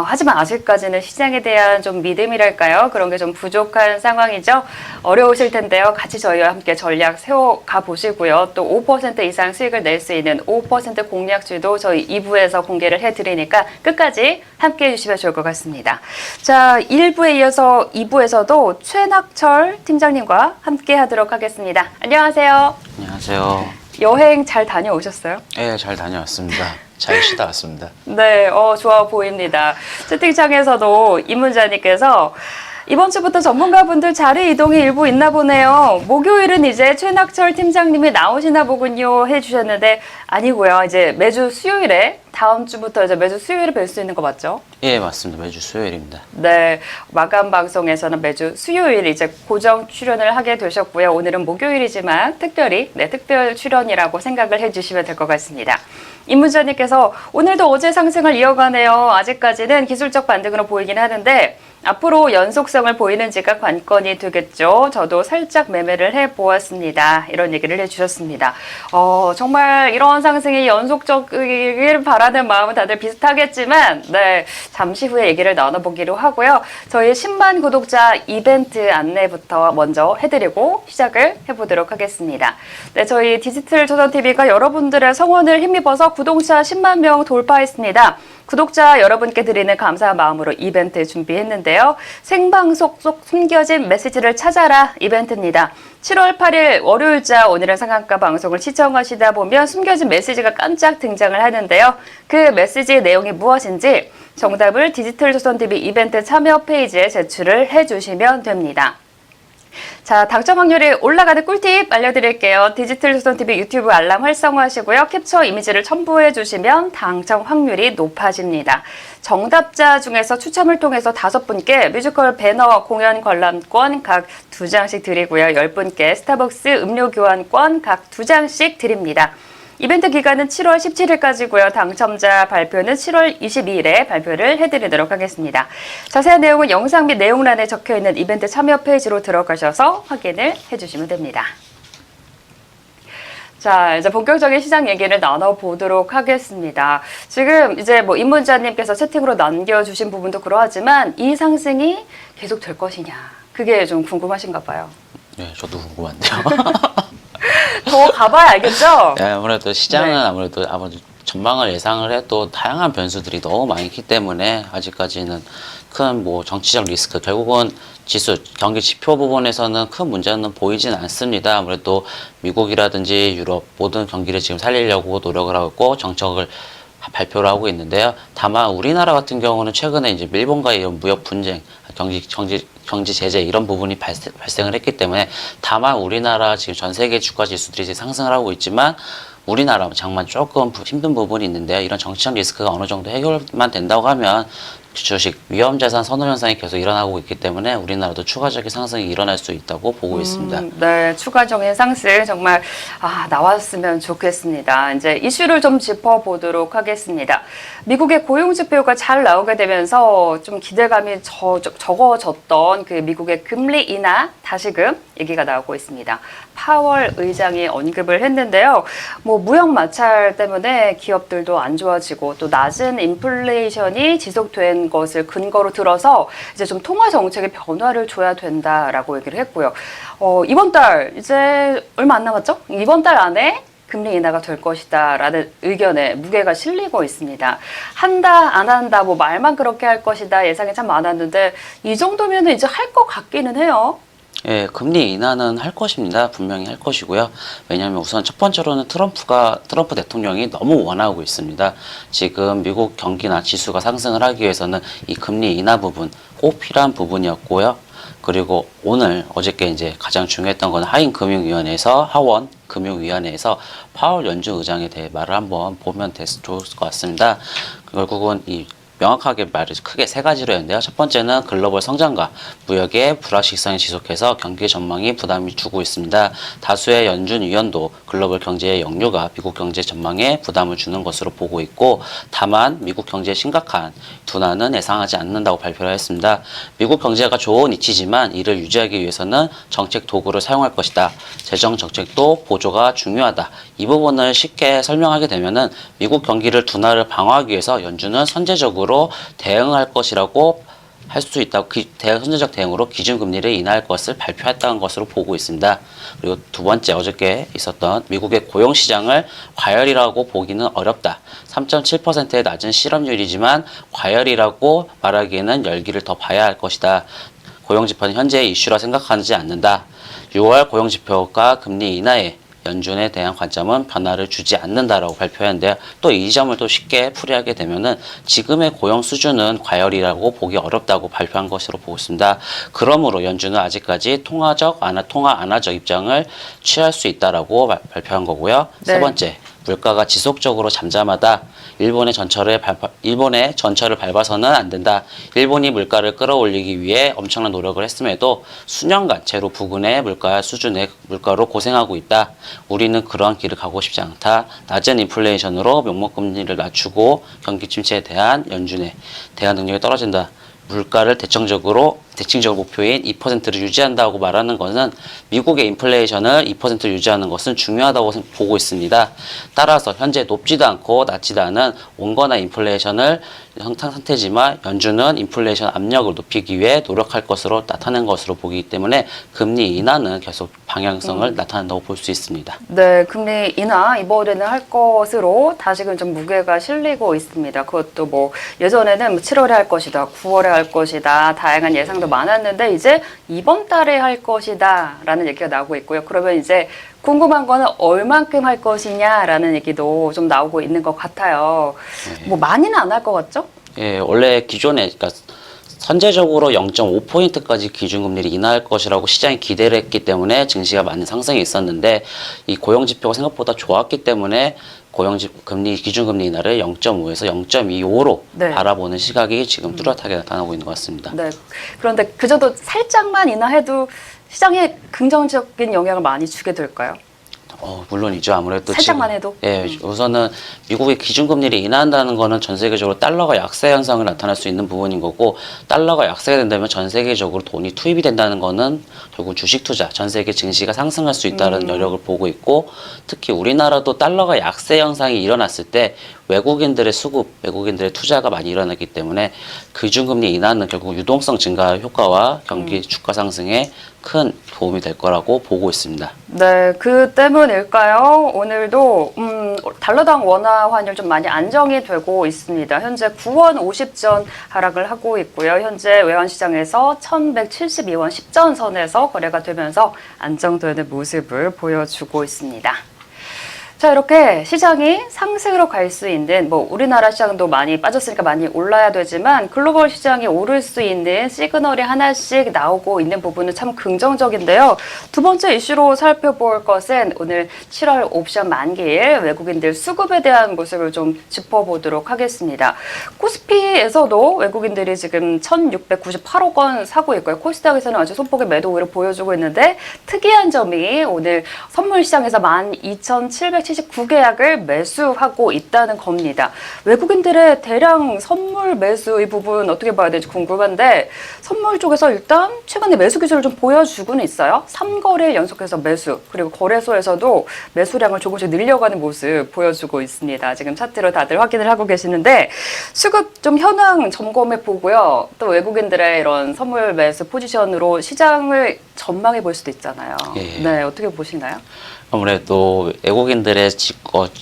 하지만 아직까지는 시장에 대한 좀 믿음이랄까요? 그런 게 좀 부족한 상황이죠. 어려우실 텐데요. 같이 저희와 함께 전략 세워가 보시고요. 또 5% 이상 수익을 낼 수 있는 5% 공략주도 저희 2부에서 공개를 해드리니까 끝까지 함께 해주시면 좋을 것 같습니다. 자, 1부에 이어서 2부에서도 최낙철 팀장님과 함께 하도록 하겠습니다. 안녕하세요. 안녕하세요. 여행 잘 다녀오셨어요? 네, 잘 다녀왔습니다. 잘 쉬다 왔습니다. 네, 좋아 보입니다. 채팅창에서도 이문자님께서 이번 주부터 전문가분들 자리 이동이 일부 있나 보네요. 목요일은 이제 최낙철 팀장님이 나오시나 보군요 해주셨는데 아니고요. 이제 매주 수요일에 다음 주부터 이제 매주 수요일에 뵐 수 있는 거 맞죠? 예, 맞습니다. 매주 수요일입니다. 네, 마감 방송에서는 매주 수요일 이제 고정 출연을 하게 되셨고요. 오늘은 목요일이지만 특별히 특별 출연이라고 생각을 해주시면 될 것 같습니다. 임문자님께서 오늘도 어제 상승을 이어가네요. 아직까지는 기술적 반등으로 보이긴 하는데 앞으로 연속성을 보이는지가 관건이 되겠죠. 저도 살짝 매매를 해보았습니다. 이런 얘기를 해주셨습니다. 정말 이런 상승이 연속적이길 바라는 마음은 다들 비슷하겠지만 네, 잠시 후에 얘기를 나눠보기로 하고요. 저희 10만 구독자 이벤트 안내부터 먼저 해드리고 시작을 해보도록 하겠습니다. 네, 저희 디지털 조선TV가 여러분들의 성원을 힘입어서 구독자 10만 명 돌파했습니다. 구독자 여러분께 드리는 감사한 마음으로 이벤트 준비했는데요. 생방송 속 숨겨진 메시지를 찾아라 이벤트입니다. 7월 8일 월요일자 오늘은 상한가 방송을 시청하시다 보면 숨겨진 메시지가 깜짝 등장을 하는데요. 그 메시지의 내용이 무엇인지 정답을 디지털조선TV 이벤트 참여 페이지에 제출을 해주시면 됩니다. 자, 당첨 확률이 올라가는 꿀팁 알려드릴게요. 디지털조선TV 유튜브 알람 활성화하시고요. 캡처 이미지를 첨부해 주시면 당첨 확률이 높아집니다. 정답자 중에서 추첨을 통해서 5분께 뮤지컬 배너 공연 관람권 각 2장씩 드리고요. 10분께 스타벅스 음료 교환권 각 2장씩 드립니다. 이벤트 기간은 7월 17일까지고요. 당첨자 발표는 7월 22일에 발표를 해드리도록 하겠습니다. 자세한 내용은 영상 및 내용란에 적혀있는 이벤트 참여 페이지로 들어가셔서 확인을 해주시면 됩니다. 자, 이제 본격적인 시장 얘기를 나눠보도록 하겠습니다. 지금 이제 뭐 임문자님께서 채팅으로 남겨주신 부분도 그러하지만 이 상승이 계속 될 것이냐, 그게 좀 궁금하신가 봐요. 네, 저도 궁금한데요. 더 가봐야 알겠죠? 네, 아무래도 시장은 네. 아무래도 전망을 예상을 해도 다양한 변수들이 너무 많기 때문에 아직까지는 큰 뭐 정치적 리스크, 결국은 지수, 경기 지표 부분에서는 큰 문제는 보이진 않습니다. 아무래도 미국이라든지 유럽 모든 경기를 지금 살리려고 노력을 하고 정책을 발표를 하고 있는데요. 다만 우리나라 같은 경우는 최근에 이제 일본과의 이런 무역 분쟁, 경제 제재 이런 부분이 발생을 했기 때문에, 다만 우리나라 지금 전 세계 주가 지수들이 이제 상승을 하고 있지만 우리나라 장만 조금 힘든 부분이 있는데요. 이런 정치적 리스크가 어느 정도 해결만 된다고 하면 주식 위험자산 선호 현상이 계속 일어나고 있기 때문에 우리나라도 추가적인 상승이 일어날 수 있다고 보고 있습니다. 네, 추가적인 상승 정말 나왔으면 좋겠습니다. 이제 이슈를 좀 짚어보도록 하겠습니다. 미국의 고용 지표가 잘 나오게 되면서 좀 기대감이 적어졌던 그 미국의 금리 인하 다시금 얘기가 나오고 있습니다. 파월 의장이 언급을 했는데요. 뭐 무역 마찰 때문에 기업들도 안 좋아지고 또 낮은 인플레이션이 지속된 것을 근거로 들어서 이제 좀 통화 정책의 변화를 줘야 된다라고 얘기를 했고요. 이번 달 이제 얼마 안 남았죠? 이번 달 안에 금리 인하가 될 것이다 라는 의견에 무게가 실리고 있습니다. 한다 안 한다 뭐 말만 그렇게 할 것이다 예상이 참 많았는데 이 정도면 이제 할 것 같기는 해요. 예, 금리 인하는 할 것입니다. 분명히 할 것이고요. 왜냐하면 우선 첫 번째로는 트럼프 대통령이 너무 원하고 있습니다. 지금 미국 경기나 지수가 상승을 하기 위해서는 이 금리 인하 부분 꼭 필요한 부분이었고요. 그리고 어저께 이제 가장 중요했던 건 하원 금융위원회에서 파월 연준 의장에 대해 말을 한번 보면 좋을 것 같습니다. 결국은 명확하게 말을 크게 3가지로 했는데요. 첫 번째는 글로벌 성장과 무역의 불확실성이 지속해서 경기 전망이 부담이 주고 있습니다. 다수의 연준 위원도 글로벌 경제의 역류가 미국 경제 전망에 부담을 주는 것으로 보고 있고, 다만 미국 경제의 심각한 둔화는 예상하지 않는다고 발표를 했습니다. 미국 경제가 좋은 이치지만 이를 유지하기 위해서는 정책 도구를 사용할 것이다. 재정 정책도 보조가 중요하다. 이 부분을 쉽게 설명하게 되면은 미국 경기를 둔화를 방어하기 위해서 연준은 선제적으로 대응할 것이라고 할 수 있다고, 선제적 대응으로 기준금리를 인하할 것을 발표했다는 것으로 보고 있습니다. 그리고 두 번째, 어저께 있었던 미국의 고용시장을 과열이라고 보기는 어렵다. 3.7%의 낮은 실업률이지만 과열이라고 말하기에는 열기를 더 봐야 할 것이다. 고용지표는 현재의 이슈라 생각하지 않는다. 6월 고용지표가 금리 인하에 연준에 대한 관점은 변화를 주지 않는다라고 발표했는데요. 또 이 점을 또 쉽게 풀이하게 되면은 지금의 고용 수준은 과열이라고 보기 어렵다고 발표한 것으로 보고 있습니다. 그러므로 연준은 아직까지 통화 안화적 입장을 취할 수 있다라고 발표한 거고요. 네. 세 번째, 물가가 지속적으로 잠잠하다. 일본의 전철을 밟아서는 안 된다. 일본이 물가를 끌어올리기 위해 엄청난 노력을 했음에도 수년간 제로 부근의 물가로 고생하고 있다. 우리는 그러한 길을 가고 싶지 않다. 낮은 인플레이션으로 명목금리를 낮추고 경기 침체에 대한 연준의 대응 능력이 떨어진다. 물가를 대칭적으로 목표인 2%를 유지한다고 말하는 것은 미국의 인플레이션을 2% 유지하는 것은 중요하다고 보고 있습니다. 따라서 현재 높지도 않고 낮지도 않은 온건한 인플레이션을 상태지만 연준은 인플레이션 압력을 높이기 위해 노력할 것으로 나타낸 것으로 보기 때문에 금리 인하는 계속 방향성을 나타낸다고 볼 수 있습니다. 네, 금리 인하 이번에는 할 것으로 다시금 좀 무게가 실리고 있습니다. 그것도 뭐 예전에는 7월에 할 것이다, 9월에 할 것이다, 다양한 예상도 많았는데 이제 이번 달에 할 것이다 라는 얘기가 나오고 있고요. 그러면 이제 궁금한 거는 얼만큼 할 것이냐라는 얘기도 좀 나오고 있는 것 같아요. 네. 뭐 많이는 안 할 것 같죠? 예, 원래 기존에 그러니까 선제적으로 0.5포인트까지 기준금리를 인하할 것이라고 시장이 기대를 했기 때문에 증시가 많은 상승이 있었는데 이 고용지표가 생각보다 좋았기 때문에 기준금리 인하를 0.5에서 0.25로 네. 바라보는 시각이 지금 뚜렷하게 나타나고 있는 것 같습니다. 네. 그런데 그저도 살짝만 인하해도 시장에 긍정적인 영향을 많이 주게 될까요? 물론이죠. 아무래도 살짝만 지금, 해도? 예, 우선은 미국의 기준금리를 인하한다는 거는 전 세계적으로 달러가 약세 현상을 나타날 수 있는 부분인 거고, 달러가 약세가 된다면 전 세계적으로 돈이 투입이 된다는 거는 결국 주식 투자, 전 세계 증시가 상승할 수 있다는 여력을 보고 있고, 특히 우리나라도 달러가 약세 현상이 일어났을 때 외국인들의 수급, 외국인들의 투자가 많이 일어나기 때문에 기준금리 인하는 결국 유동성 증가 효과와 경기 주가 상승에 큰 도움이 될 거라고 보고 있습니다. 네, 그 때문일까요? 오늘도 달러당 원화 환율 좀 많이 안정이 되고 있습니다. 현재 9원 50전 하락을 하고 있고요. 현재 외환시장에서 1172원 10전 선에서 거래가 되면서 안정되는 모습을 보여주고 있습니다. 자, 이렇게 시장이 상승으로 갈 수 있는, 우리나라 시장도 많이 빠졌으니까 많이 올라야 되지만 글로벌 시장이 오를 수 있는 시그널이 하나씩 나오고 있는 부분은 참 긍정적인데요. 두 번째 이슈로 살펴볼 것은 오늘 7월 옵션 만기일 외국인들 수급에 대한 모습을 좀 짚어보도록 하겠습니다. 코스피에서도 외국인들이 지금 1,698억 원 사고 있고요. 코스닥에서는 아주 소폭의 매도 우위를 보여주고 있는데 특이한 점이 오늘 선물 시장에서 12,779계약을 매수하고 있다는 겁니다. 외국인들의 대량 선물 매수 이 부분 어떻게 봐야 될지 궁금한데 선물 쪽에서 일단 최근에 매수 기술을 좀 보여주고는 있어요. 3거래일 연속해서 매수, 그리고 거래소에서도 매수량을 조금씩 늘려가는 모습 보여주고 있습니다. 지금 차트로 다들 확인을 하고 계시는데 수급 좀 현황 점검해 보고요. 또 외국인들의 이런 선물 매수 포지션으로 시장을 전망해 볼 수도 있잖아요. 예. 네, 어떻게 보시나요? 아무래도 외국인들의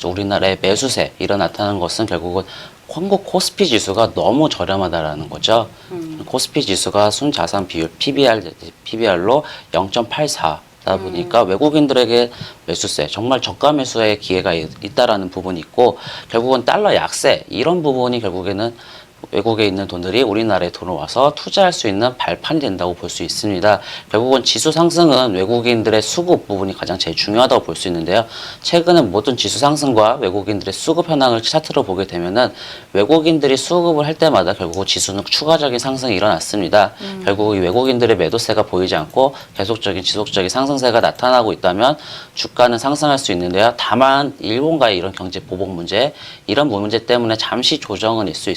우리나라의 매수세 이런 나타나는 것은 결국은 한국 코스피 지수가 너무 저렴하다라는 거죠. 코스피 지수가 순자산 비율 PBR로 0.84다 보니까 외국인들에게 매수세, 정말 저가 매수의 기회가 있다라는 부분이 있고 결국은 달러 약세 이런 부분이 결국에는 외국에 있는 돈들이 우리나라에 들어와서 투자할 수 있는 발판이 된다고 볼 수 있습니다. 결국은 지수 상승은 외국인들의 수급 부분이 가장 제일 중요하다고 볼 수 있는데요. 최근에 모든 지수 상승과 외국인들의 수급 현황을 차트로 보게 되면은 외국인들이 수급을 할 때마다 결국 지수는 추가적인 상승이 일어났습니다. 결국 이 외국인들의 매도세가 보이지 않고 계속적인 지속적인 상승세가 나타나고 있다면 주가는 상승할 수 있는데요. 다만 일본과의 이런 경제 보복 문제, 이런 문제 때문에 잠시 조정은 있을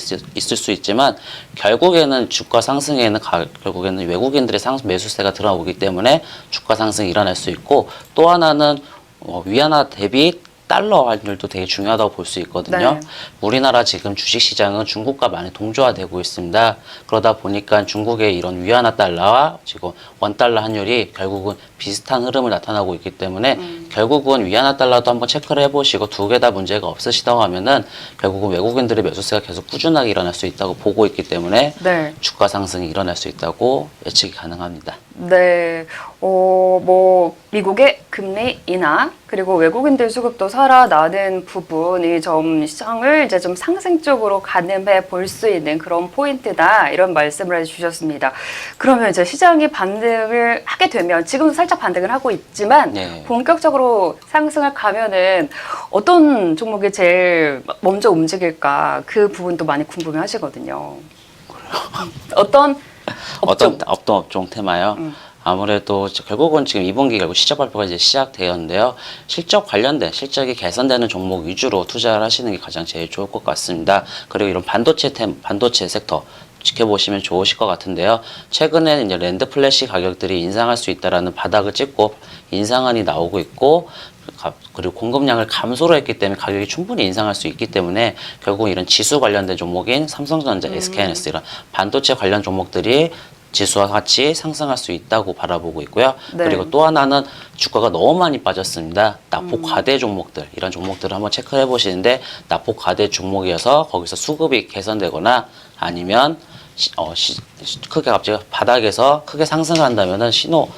수 있지만 결국에는 주가 상승에는 결국에는 외국인들의 매수세가 들어오기 때문에 주가 상승이 일어날 수 있고 또 하나는 위안화 대비 달러 환율도 되게 중요하다고 볼 수 있거든요. 네. 우리나라 지금 주식시장은 중국과 많이 동조화되고 있습니다. 그러다 보니까 중국의 이런 위안화 달러와 지금 원달러 환율이 결국은 비슷한 흐름을 나타나고 있기 때문에 결국은 위안화 달러도 한번 체크를 해보시고 두 개 다 문제가 없으시다고 하면은 결국은 외국인들의 매수세가 계속 꾸준하게 일어날 수 있다고 보고 있기 때문에 네. 주가 상승이 일어날 수 있다고 예측이 가능합니다. 네, 미국의 금리 인하 그리고 외국인들 수급도 살아나는 부분이 좀 시장을 이제 좀 상승 쪽으로 가늠해 볼 수 있는 그런 포인트다 이런 말씀을 해주셨습니다. 그러면 이제 시장이 반등을 하게 되면 지금도 살짝 반등을 하고 있지만 네. 본격적으로 상승을 가면은 어떤 종목이 제일 먼저 움직일까 그 부분도 많이 궁금해하시거든요. 어떤 업종? 어떤 업종 테마요? 아무래도 결국은 지금 2분기 결국 실적 발표가 이제 시작되었는데요. 실적이 개선되는 종목 위주로 투자를 하시는 게 가장 제일 좋을 것 같습니다. 그리고 이런 반도체 섹터 지켜보시면 좋으실 것 같은데요. 최근에 이제 랜드 플래시 가격들이 인상할 수 있다라는 바닥을 찍고 인상안이 나오고 있고 그리고 공급량을 감소를 했기 때문에 가격이 충분히 인상할 수 있기 때문에 결국 이런 지수 관련된 종목인 삼성전자, SK하이닉스 이런 반도체 관련 종목들이 지수와 같이 상승할 수 있다고 바라보고 있고요. 네. 그리고 또 하나는 주가가 너무 많이 빠졌습니다. 낙폭 과대 종목들, 이런 종목들을 한번 체크해 보시는데 낙폭 과대 종목이어서 거기서 수급이 개선되거나 아니면 크게 갑자기 바닥에서 크게 상승한다면은 신호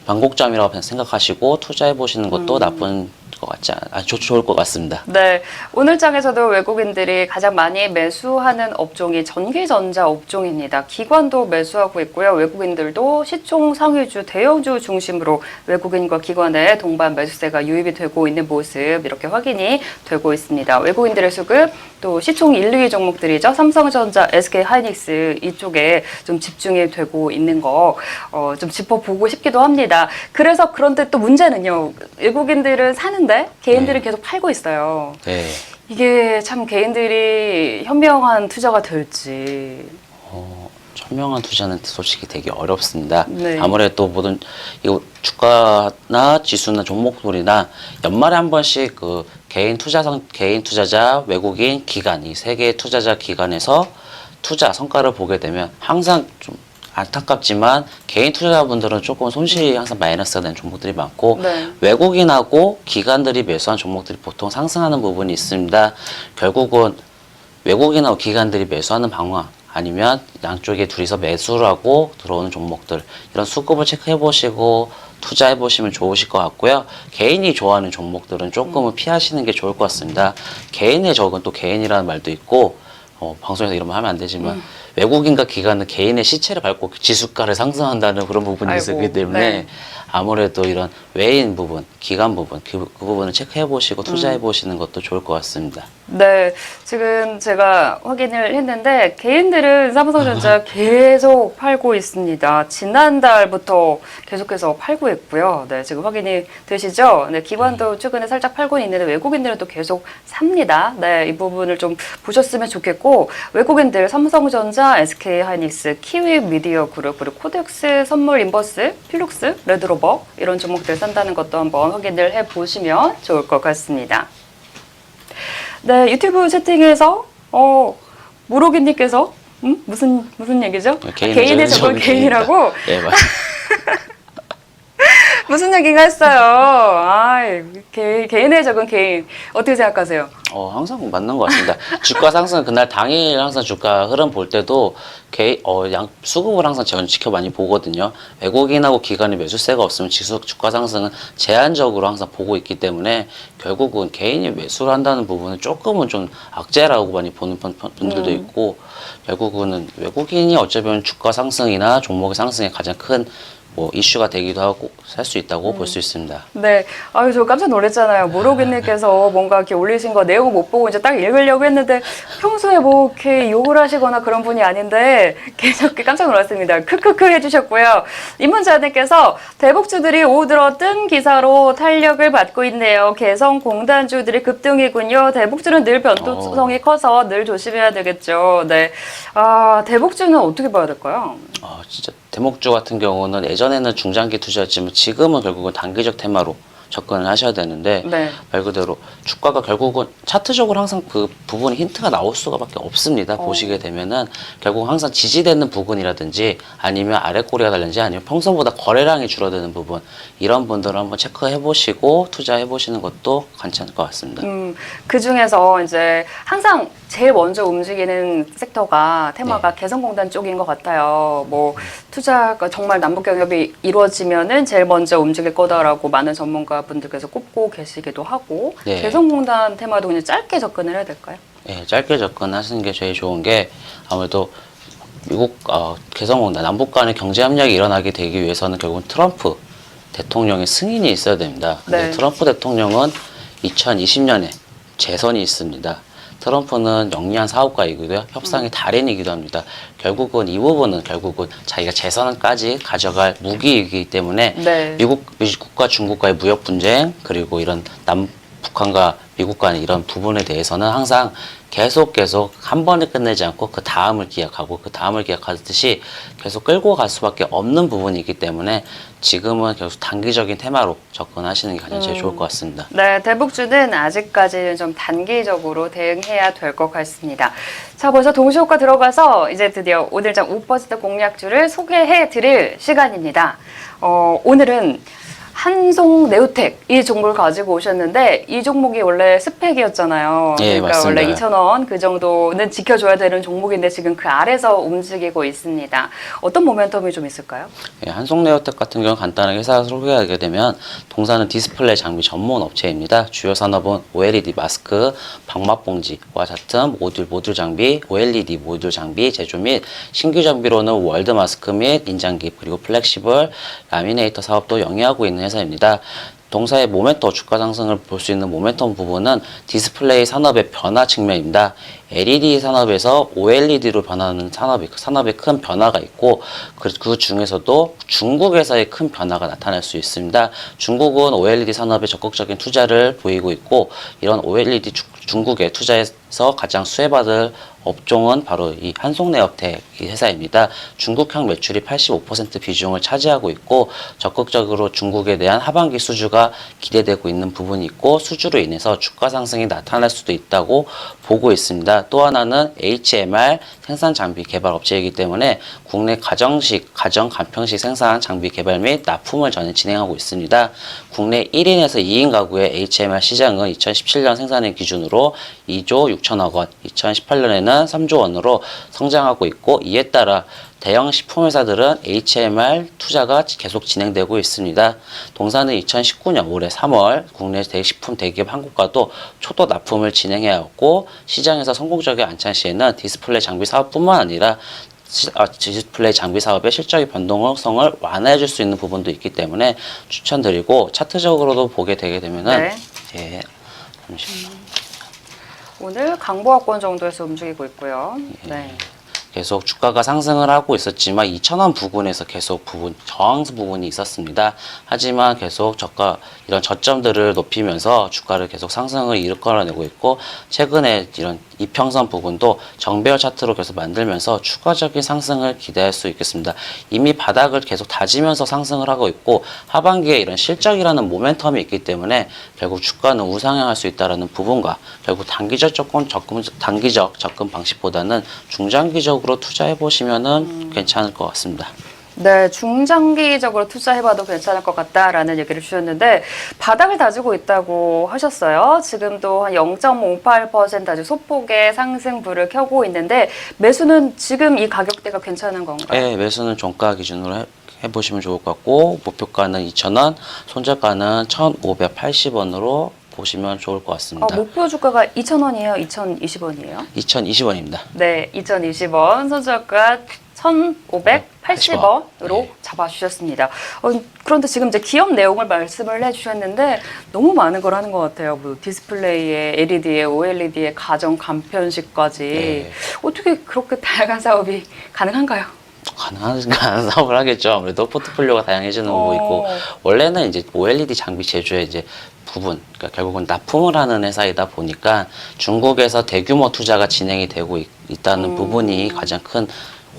변곡점이라고 생각하시고 투자해 보시는 것도 나쁜 것 같지 좋을 것 같습니다. 네, 오늘 장에서도 외국인들이 가장 많이 매수하는 업종이 전기전자 업종입니다. 기관도 매수하고 있고요. 외국인들도 시총 상위주, 대형주 중심으로 외국인과 기관의 동반 매수세가 유입이 되고 있는 모습 이렇게 확인이 되고 있습니다. 외국인들의 수급, 또 시총 1, 2위 종목들이죠. 삼성전자, SK하이닉스 이쪽에 좀 집중이 되고 있는 거 좀 짚어보고 싶기도 합니다. 그런데 또 문제는요. 외국인들은 사는데 개인들은 네. 계속 팔고 있어요. 네. 이게 참 개인들이 현명한 투자가 될지. 현명한 투자는 솔직히 되게 어렵습니다. 네. 아무래도 모든 이 주가나 지수나 종목들이나 연말에 한 번씩 그 개인 투자자, 외국인, 기관 이 세 개의 투자자 기관에서 투자 성과를 보게 되면 항상 좀 안타깝지만 개인 투자자분들은 조금 손실이 항상 마이너스가 되는 종목들이 많고 네. 외국인하고 기관들이 매수한 종목들이 보통 상승하는 부분이 있습니다. 결국은 외국인하고 기관들이 매수하는 방향 아니면 양쪽에 둘이서 매수를 하고 들어오는 종목들 이런 수급을 체크해 보시고 투자해 보시면 좋으실 것 같고요. 개인이 좋아하는 종목들은 조금은 피하시는 게 좋을 것 같습니다. 개인의 적은 또 개인이라는 말도 있고 방송에서 이런 말 하면 안 되지만 외국인과 기관은 개인의 시체를 밟고 지수가를 상승한다는 그런 부분이 아이고, 있기 때문에 네. 아무래도 이런 외인 부분, 기관 부분 그 부분을 체크해 보시고 투자해 보시는 것도 좋을 것 같습니다. 네, 지금 제가 확인을 했는데 개인들은 삼성전자 계속 팔고 있습니다. 지난달부터 계속해서 팔고 있고요. 네, 지금 확인이 되시죠? 네, 기관도 최근에 살짝 팔고 있는데 외국인들은 또 계속 삽니다. 네, 이 부분을 좀 보셨으면 좋겠고 외국인들 삼성전자, SK하이닉스, 키위미디어 그룹, 그리고 코덱스, 선물인버스, 필룩스, 레드로버 이런 종목들 산다는 것도 한번 확인을 해보시면 좋을 것 같습니다. 네, 유튜브 채팅에서 무로기님께서 무슨 얘기죠? 개인의 적은 개인이라고 네, 맞습니다. 무슨 얘기가 했어요? 개인의 적은 개인 어떻게 생각하세요? 항상 맞는 것 같습니다. 주가 상승 그날 당일 항상 주가 흐름 볼 때도 수급을 항상 저는 지켜 많이 보거든요. 외국인하고 기관이 매수세가 없으면 주가 상승은 제한적으로 항상 보고 있기 때문에 결국은 개인이 매수를 한다는 부분은 조금은 좀 악재라고 많이 보는 분들도 있고 결국은 외국인이 어쩌면 주가 상승이나 종목의 상승에 가장 큰 이슈가 되기도 하고 살 수 있다고 볼 수 있습니다. 네, 저 깜짝 놀랐잖아요. 모로기님께서 뭔가 이렇게 올리신 거 내용을 못 보고 이제 딱 읽으려고 했는데 평소에 이렇게 욕을 하시거나 그런 분이 아닌데 계속 깜짝 놀랐습니다. 크크크 해주셨고요. 임문자님께서 대북주들이 오후 들어 뜬 기사로 탄력을 받고 있네요. 개성공단주들이 급등이군요. 대북주는 늘 변동성이 커서 늘 조심해야 되겠죠. 네, 대북주는 어떻게 봐야 될까요? 진짜 대목주 같은 경우는 예전에는 중장기 투자였지만 지금은 결국은 단기적 테마로 접근을 하셔야 되는데 네. 말 그대로 주가가 결국은 차트적으로 항상 그 부분이 힌트가 나올 수가밖에 없습니다. 보시게 되면은 결국 항상 지지되는 부분이라든지 아니면 아래 꼬리가 달린지 아니면 평소보다 거래량이 줄어드는 부분 이런 분들을 한번 체크해 보시고 투자해 보시는 것도 괜찮을 것 같습니다. 그 중에서 이제 항상 제일 먼저 움직이는 섹터가 테마가 개성공단 쪽인 것 같아요. 투자가 정말 남북 경협이 이루어지면은 제일 먼저 움직일 거다라고 많은 전문가분들께서 꼽고 계시기도 하고 개성공단 테마도 그냥 짧게 접근을 해야 될까요? 네, 짧게 접근하시는 게 제일 좋은 게 아무래도 미국 개성공단 남북 간의 경제 협력이 일어나게 되기 위해서는 결국은 트럼프 대통령의 승인이 있어야 됩니다. 근데 트럼프 대통령은 2020년에 재선이 있습니다. 트럼프는 영리한 사업가이고요. 협상의 달인이기도 합니다. 결국은 이 부분은 자기가 재선까지 가져갈 무기이기 때문에 미국과 중국과의 무역 분쟁 그리고 이런 북한과 미국 간의 이런 부분에 대해서는 항상 계속 한 번에 끝내지 않고 그 다음을 기약하듯이 계속 끌고 갈 수밖에 없는 부분이기 때문에 지금은 계속 단기적인 테마로 접근하시는 게 가장 제일 좋을 것 같습니다. 네, 대북주는 아직까지는 좀 단기적으로 대응해야 될 것 같습니다. 자, 벌써 동시효과 들어가서 이제 드디어 오늘장 5% 공략주를 소개해 드릴 시간입니다. 오늘은 한송 네오텍 이 종목을 가지고 오셨는데 이 종목이 원래 스펙이었잖아요. 예, 그러니까 맞습니다. 원래 2,000원 그 정도는 지켜줘야 되는 종목인데 지금 그 아래서 움직이고 있습니다. 어떤 모멘텀이 좀 있을까요? 예, 한송네오텍 같은 경우 간단하게 회사 소개하게 되면 동사는 디스플레이 장비 전문 업체입니다. 주요 산업은 OLED 마스크, 방막봉지와 같은 모듈 장비, OLED 모듈 장비 제조 및 신규 장비로는 월드 마스크 및 인장기 그리고 플렉시블 라미네이터 사업도 영위하고 있는 회사입니다. 동사의 모멘텀 주가 상승을 볼 수 있는 모멘텀 부분은 디스플레이 산업의 변화 측면입니다. LED 산업에서 OLED로 변하는 산업에 큰 변화가 있고 그 중에서도 중국에서의 큰 변화가 나타날 수 있습니다. 중국은 OLED 산업에 적극적인 투자를 보이고 있고 이런 OLED 중국의 투자에서 가장 수혜받을 업종은 바로 이 한송네오텍 이 회사입니다. 중국향 매출이 85% 비중을 차지하고 있고 적극적으로 중국에 대한 하반기 수주가 기대되고 있는 부분이 있고 수주로 인해서 주가 상승이 나타날 수도 있다고 보고 있습니다. 또 하나는 HMR 생산 장비 개발 업체이기 때문에 국내 가정 간편식 생산 장비 개발 및 납품을 전에 진행하고 있습니다. 국내 1인에서 2인 가구의 HMR 시장은 2017년 생산액 기준으로 2조 6천억 원, 2018년에는 3조 원으로 성장하고 있고 이에 따라 대형 식품회사들은 HMR 투자가 계속 진행되고 있습니다. 동사는 2019년 올해 3월 국내 대식품 대기업 한국과도 초도 납품을 진행해왔고 시장에서 성공적인 안착 시에는 디스플레이 장비 사업뿐만 아니라 디스플레이 장비 사업의 실적의 변동성을 완화해 줄 수 있는 부분도 있기 때문에 추천드리고 차트적으로도 보게 되게 되면은 네. 예, 잠시만요. 오늘 강보합권 정도에서 움직이고 있고요. 네. 계속 주가가 상승을 하고 있었지만 2,000원 부근에서 계속 저항 부분이 있었습니다. 하지만 계속 이런 저점들을 높이면서 주가를 계속 상승을 이끌어내고 있고 최근에 이런 이평선 부분도 정배열 차트로 계속 만들면서 추가적인 상승을 기대할 수 있겠습니다. 이미 바닥을 계속 다지면서 상승을 하고 있고 하반기에 이런 실적이라는 모멘텀이 있기 때문에 결국 주가는 우상향할 수 있다는 부분과 결국 단기적 접근 방식보다는 중장기적으로 투자해 보시면은 괜찮을 것 같습니다. 네, 중장기적으로 투자해봐도 괜찮을 것 같다라는 얘기를 주셨는데 바닥을 다지고 있다고 하셨어요. 지금도 한 0.58% 아주 소폭의 상승불을 켜고 있는데 매수는 지금 이 가격대가 괜찮은 건가요? 네, 매수는 종가 기준으로 해보시면 좋을 것 같고 목표가는 2,000원, 손절가는 1,580원으로 보시면 좋을 것 같습니다. 목표 주가가 2,000원이에요? 2,020원이에요? 2,020원입니다. 네, 2,020원, 손절가 1,580원으로 잡아주셨습니다. 그런데 지금 이제 기업 내용을 말씀을 해주셨는데 너무 많은 걸 하는 것 같아요. 뭐 디스플레이에 LED에 OLED에 가정 간편식까지 네. 어떻게 그렇게 다양한 사업이 가능한가요? 가능한 사업을 하겠죠. 아무래도 포트폴리오가 다양해지는 거고 있고 원래는 이제 OLED 장비 제조의 이제 부분, 그러니까 결국은 납품을 하는 회사이다 보니까 중국에서 대규모 투자가 진행이 되고 있다는 부분이 가장 큰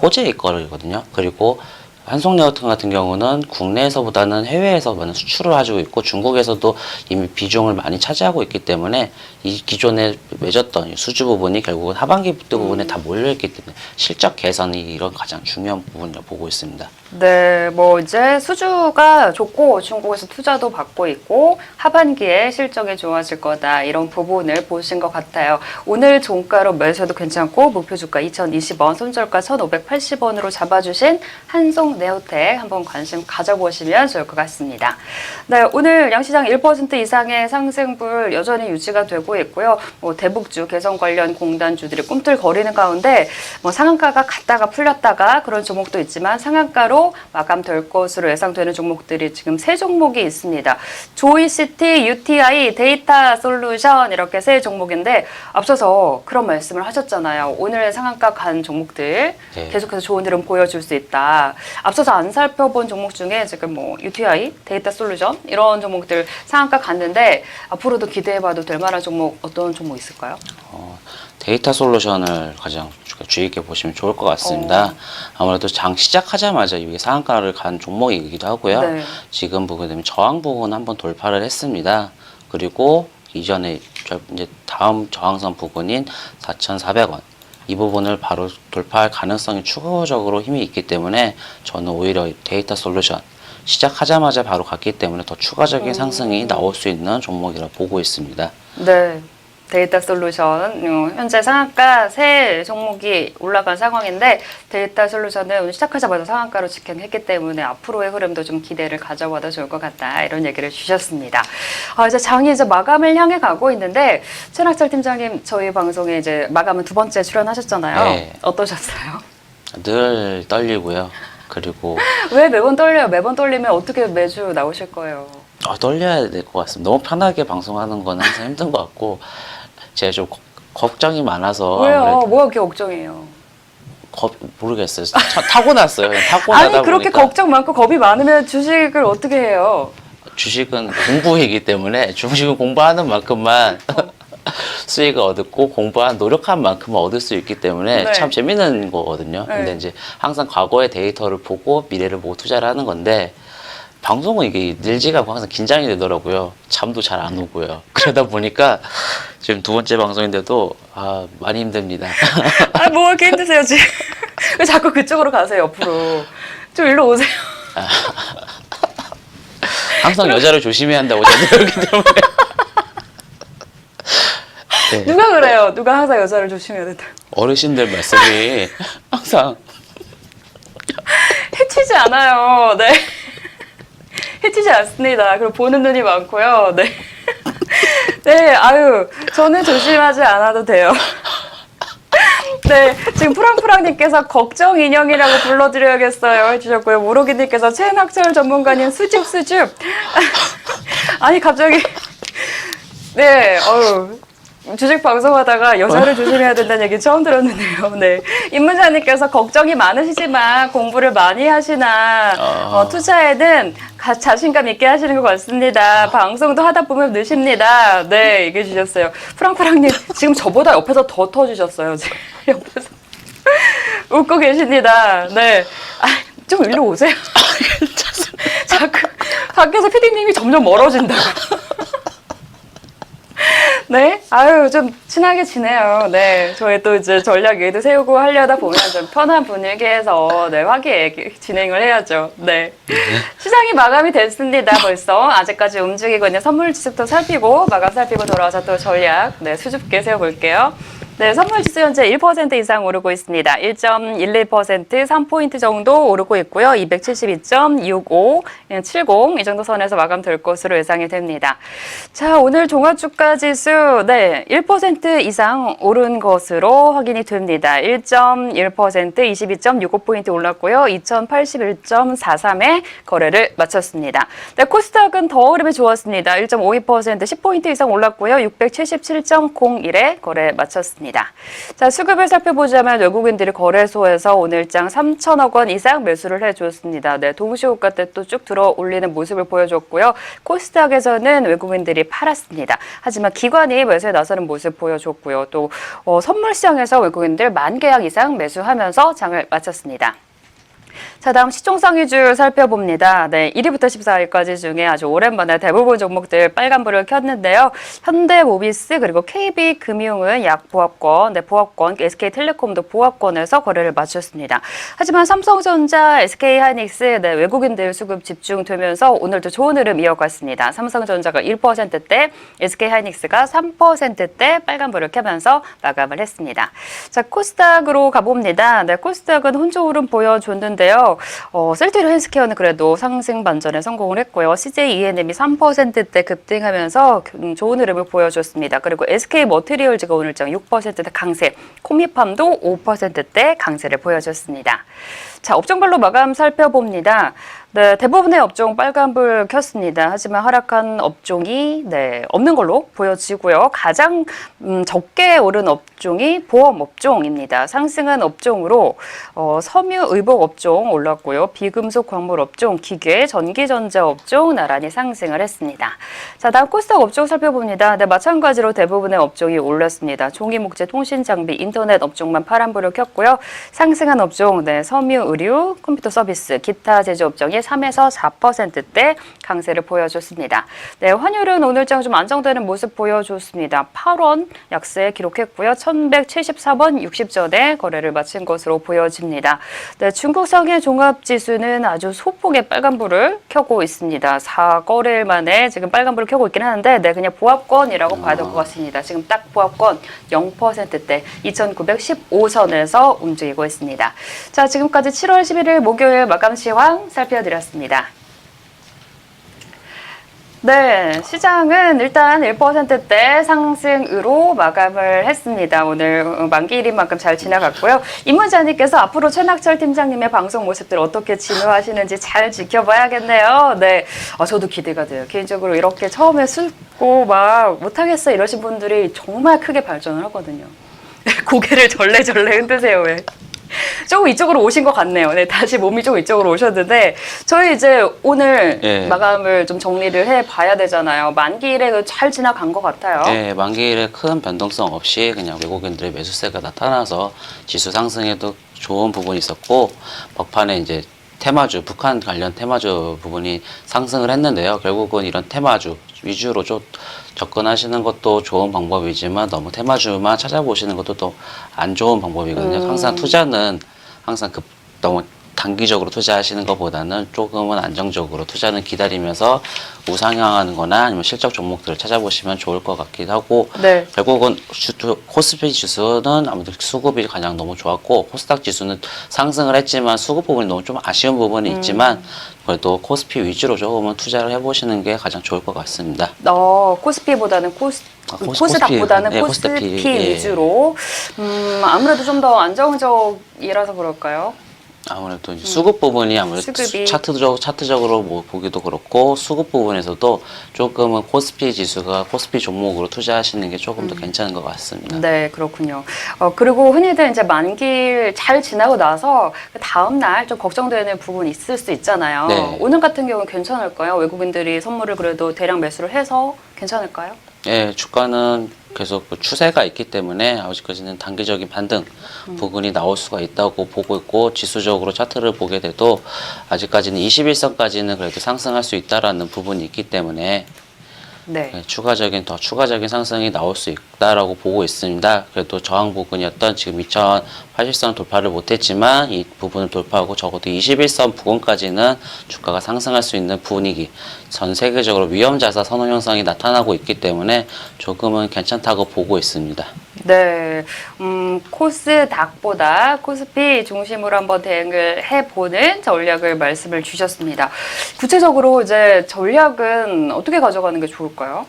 호재일 거거든요. 그리고 한송네오텍 같은 경우는 국내에서보다는 해외에서 많은 수출을 가지고 있고 중국에서도 이미 비중을 많이 차지하고 있기 때문에 이 기존에 맺었던 이 수주 부분이 결국은 하반기 부분에 다 몰려있기 때문에 실적 개선이 이런 가장 중요한 부분이라고 보고 있습니다. 네, 뭐 이제 수주가 좋고 중국에서 투자도 받고 있고 하반기에 실적이 좋아질 거다 이런 부분을 보신 것 같아요. 오늘 종가로 매수해도 괜찮고 목표 주가 2,020원, 손절가 1,580원으로 잡아주신 한송네오텍 한번 관심 가져보시면 좋을 것 같습니다. 네, 오늘 양시장 1% 이상의 상승불 여전히 유지가 되고 있고요. 뭐 대북주 개성 관련 공단주들이 꿈틀거리는 가운데 뭐 상한가가 갔다가 풀렸다가 그런 종목도 있지만 상한가로 마감될 것으로 예상되는 종목들이 지금 세 종목이 있습니다. 조이시티, UTI, 데이터 솔루션 이렇게 세 종목인데 앞서서 그런 말씀을 하셨잖아요. 오늘 상한가 간 종목들 네. 계속해서 좋은 흐름 보여줄 수 있다. 앞서서 안 살펴본 종목 중에 지금 뭐 UTI, 데이터 솔루션 이런 종목들 상한가 갔는데 앞으로도 기대해봐도 될 만한 종목 어떤 종목 있을까요? 데이터 솔루션을 가장 주의 있게 보시면 좋을 것 같습니다. 아무래도 장 시작하자마자 이게 상한가를 간 종목이기도 하고요. 네. 지금 보게 되면 저항 부분 한번 돌파를 했습니다. 그리고 이전에 이제 다음 저항선 부분인 4,400원 이 부분을 바로 돌파할 가능성이 추가적으로 힘이 있기 때문에 저는 오히려 데이터 솔루션 시작하자마자 바로 갔기 때문에 더 추가적인 상승이 음. 나올 수 있는 종목이라 보고 있습니다. 네. 데이터 솔루션 현재 상한가 세 종목이 올라간 상황인데 데이터 솔루션은 오늘 시작하자마자 상한가로 직행했기 때문에 앞으로의 흐름도 좀 기대를 가져봐도 좋을 것 같다 이런 얘기를 주셨습니다. 이제 장이 이제 마감을 향해 가고 있는데 최낙철 팀장님 저희 방송에 이제 마감은 두 번째 출연하셨잖아요. 네. 어떠셨어요? 늘 떨리고요. 그리고 왜 매번 떨려요? 매번 떨리면 어떻게 매주 나오실 거예요? 떨려야 될 것 같습니다. 너무 편하게 방송하는 건 항상 힘든 것 같고 제가 좀 걱정이 많아서 왜요? 아무래도 뭐가 그렇게 걱정이에요? 모르겠어요. 타고났어요. 그냥 타고나다 아니 그렇게 보니까 걱정 많고 겁이 많으면 주식을 어떻게 해요? 주식은 공부이기 때문에 주식은 공부하는 만큼만 수익을 얻고 공부한 노력한 만큼만 얻을 수 있기 때문에 네. 참 재밌는 거거든요. 네. 근데 이제 항상 과거의 데이터를 보고 미래를 보고 투자를 하는 건데 방송은 이게 늘지가 않고 항상 긴장이 되더라고요. 잠도 잘 안 오고요. 그러다 보니까 지금 두 번째 방송인데도 많이 힘듭니다. 뭐가 이렇게 힘드세요 지금? 왜 자꾸 그쪽으로 가세요 옆으로? 좀 일로 오세요. 항상 여자를 조심해야 한다고 저는 그렇기 때문에. 네. 누가 그래요? 누가 항상 여자를 조심해야 된다. 어르신들 말씀이 항상 해치지 않아요. 네. 해치지 않습니다. 그리고 보는 눈이 많고요. 네. 네, 저는 조심하지 않아도 돼요. 네, 지금 프랑프랑님께서 걱정 인형이라고 불러드려야겠어요 해주셨고요. 모로기님께서 최낙철 전문가님 수줍. 아니 갑자기 네, 주식 방송하다가 여자를 조심해야 된다는 얘기 처음 들었는데요. 네. 임문자님께서 걱정이 많으시지만 공부를 많이 하시나 투자에는 자신감 있게 하시는 것 같습니다. 방송도 하다 보면 느십니다. 네, 얘기해 주셨어요. 프랑프랑님 지금 저보다 옆에서 더 터주셨어요. 지금 옆에서 웃고 계십니다. 네, 좀 일로 오세요. 자꾸 밖에서 피디님이 점점 멀어진다고. 네, 좀 친하게 지내요. 네, 저희 또 이제 전략 얘기도 세우고 하려다 보면 좀 편한 분위기에서 화기애애하게 진행을 해야죠. 네, 시장이 마감이 됐습니다. 벌써 아직까지 움직이고 있는 선물 지수도 살피고 마감 살피고 돌아와서 또 전략 수줍게 세워볼게요. 네, 선물지수 현재 1% 이상 오르고 있습니다. 1.11%, 3포인트 정도 오르고 있고요. 272.65, 70 이 정도 선에서 마감될 것으로 예상이 됩니다. 자, 오늘 종합주가지수 1% 이상 오른 것으로 확인이 됩니다. 1.1%, 22.65포인트 올랐고요. 2081.43에 거래를 마쳤습니다. 네, 코스닥은 더 흐름이 좋았습니다. 1.52%, 10포인트 이상 올랐고요. 677.01에 거래 마쳤습니다. 자, 수급을 살펴보자면 외국인들이 거래소에서 오늘장 3천억 원 이상 매수를 해줬습니다. 네, 동시호가 때 또 쭉 들어 올리는 모습을 보여줬고요. 코스닥에서는 외국인들이 팔았습니다. 하지만 기관이 매수에 나서는 모습 보여줬고요. 또 선물 시장에서 외국인들 10,000계약 이상 매수하면서 장을 마쳤습니다. 자, 다음 시총상위주 살펴봅니다. 네, 1위부터 14위까지 중에 아주 오랜만에 대부분 종목들 빨간불을 켰는데요. 현대모비스 그리고 KB금융은 약 보합권, 보합권, SK텔레콤도 보합권에서 거래를 마쳤습니다. 하지만 삼성전자, SK하이닉스 외국인들 수급 집중되면서 오늘도 좋은 흐름 이어갔습니다. 삼성전자가 1%대, SK하이닉스가 3%대 빨간불을 켜면서 마감을 했습니다. 자, 코스닥으로 가봅니다. 네, 코스닥은 혼조 흐름 보여줬는데요. 셀트리온 헬스케어는 그래도 상승 반전에 성공을 했고요. CJ E&M이 3%대 급등하면서 좋은 흐름을 보여줬습니다. 그리고 SK 머티리얼즈가 오늘장 6%대 강세, 코미팜도 5%대 강세를 보여줬습니다. 자, 업종별로 마감 살펴봅니다. 네, 대부분의 업종 빨간불 켰습니다. 하지만 하락한 업종이 없는 걸로 보여지고요. 가장 적게 오른 업종이 보험 업종입니다. 상승한 업종으로 섬유의복 업종 올랐고요. 비금속 광물 업종, 기계, 전기전자 업종 나란히 상승을 했습니다. 자, 다음 코스닥 업종 살펴봅니다. 네, 마찬가지로 대부분의 업종이 올랐습니다. 종이목재, 통신장비, 인터넷 업종만 파란불을 켰고요. 상승한 업종, 섬유, 의류, 컴퓨터 서비스, 기타 제조 업종이 3에서 4%대 강세를 보여줬습니다. 네, 환율은 오늘장 좀 안정되는 모습 보여줬습니다. 8원 약세 기록했고요. 1174원 60전에 거래를 마친 것으로 보여집니다. 네, 중국 상해 종합지수는 아주 소폭의 빨간불을 켜고 있습니다. 4거래일 만에 지금 빨간불을 켜고 있긴 하는데 네, 그냥 보합권이라고 봐야 될 것 같습니다. 지금 딱 보합권 0%대 2915선에서 움직이고 있습니다. 자, 지금까지 7월 11일 목요일 마감 시황 살펴드렸습니다. 네, 시장은 일단 1%대 상승으로 마감을 했습니다. 오늘 만기일인 만큼 잘 지나갔고요. 임문자님께서 앞으로 최낙철 팀장님의 방송 모습들 어떻게 진화하시는지 잘 지켜봐야겠네요. 네, 저도 기대가 돼요. 개인적으로 이렇게 처음에 숨고 막 못하겠어 이러신 분들이 정말 크게 발전을 하거든요. 고개를 절레절레 흔드세요, 왜? 조금 이쪽으로 오신 것 같네요. 네, 다시 몸이 좀 이쪽으로 오셨는데 저희 이제 오늘 예. 마감을 좀 정리를 해봐야 되잖아요. 만기일에 잘 지나간 것 같아요. 네, 만기일에 큰 변동성 없이 그냥 외국인들의 매수세가 나타나서 지수 상승에도 좋은 부분이 있었고 막판에 이제 테마주, 북한 관련 테마주 부분이 상승을 했는데요. 결국은 이런 테마주 위주로 좀 접근하시는 것도 좋은 방법이지만 너무 테마주만 찾아보시는 것도 또 안 좋은 방법이거든요. 항상 투자는 항상 너무 단기적으로 투자하시는 것보다는 조금은 안정적으로 투자는 기다리면서 우상향하는 거나 아니면 실적 종목들을 찾아보시면 좋을 것 같기도 하고 네. 결국은 코스피 지수는 아무래도 수급이 가장 너무 좋았고 코스닥 지수는 상승을 했지만 수급 부분이 너무 좀 아쉬운 부분이 있지만 그래도 코스피 위주로 조금은 투자를 해보시는 게 가장 좋을 것 같습니다. 코스피보다는 코스피, 코스닥보다는 네, 코스피 코스피, 예. 위주로 아무래도 좀 더 안정적이라서 그럴까요? 아무래도 이제 수급 부분이 아무래도 수급이. 차트적으로 뭐 보기도 그렇고 수급 부분에서도 조금은 코스피 지수가 코스피 종목으로 투자하시는 게 조금 더 괜찮은 것 같습니다. 네, 그렇군요. 그리고 흔히들 이제 만기일 잘 지나고 나서 그 다음 날 좀 걱정되는 부분이 있을 수 있잖아요. 네. 오늘 같은 경우는 괜찮을까요? 외국인들이 선물을 그래도 대량 매수를 해서 괜찮을까요? 예, 주가는 계속 그 추세가 있기 때문에 아직까지는 단기적인 반등 부분이 나올 수가 있다고 보고 있고 지수적으로 차트를 보게 돼도 아직까지는 21선까지는 그래도 상승할 수 있다라는 부분이 있기 때문에 네. 네, 더 추가적인 상승이 나올 수 있다라고 보고 있습니다. 그래도 저항 부분이었던 지금 2080선 돌파를 못했지만 이 부분을 돌파하고 적어도 21선 부근까지는 주가가 상승할 수 있는 분위기, 전 세계적으로 위험자산 선호 현상이 나타나고 있기 때문에 조금은 괜찮다고 보고 있습니다. 네, 코스닥보다 코스피 중심으로 한번 대응을 해보는 전략을 말씀을 주셨습니다. 구체적으로 이제 전략은 어떻게 가져가는 게 좋을까요?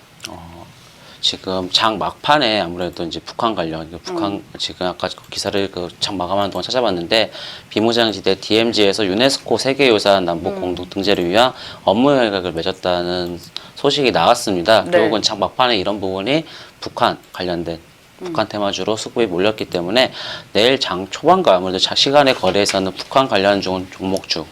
지금 장 막판에 아무래도 이제 북한 관련, 지금 아까 기사를 장 마감하는 동안 찾아봤는데 비무장지대 DMZ에서 유네스코 세계유산 남북 공동 등재를 위한 업무 협약을 맺었다는 소식이 나왔습니다. 네. 결국은 장 막판에 이런 부분이 북한 관련된 북한 테마주로 수급이 몰렸기 때문에 내일 장 초반과 아무래도 시간의 거래에서는 북한 관련 종목 중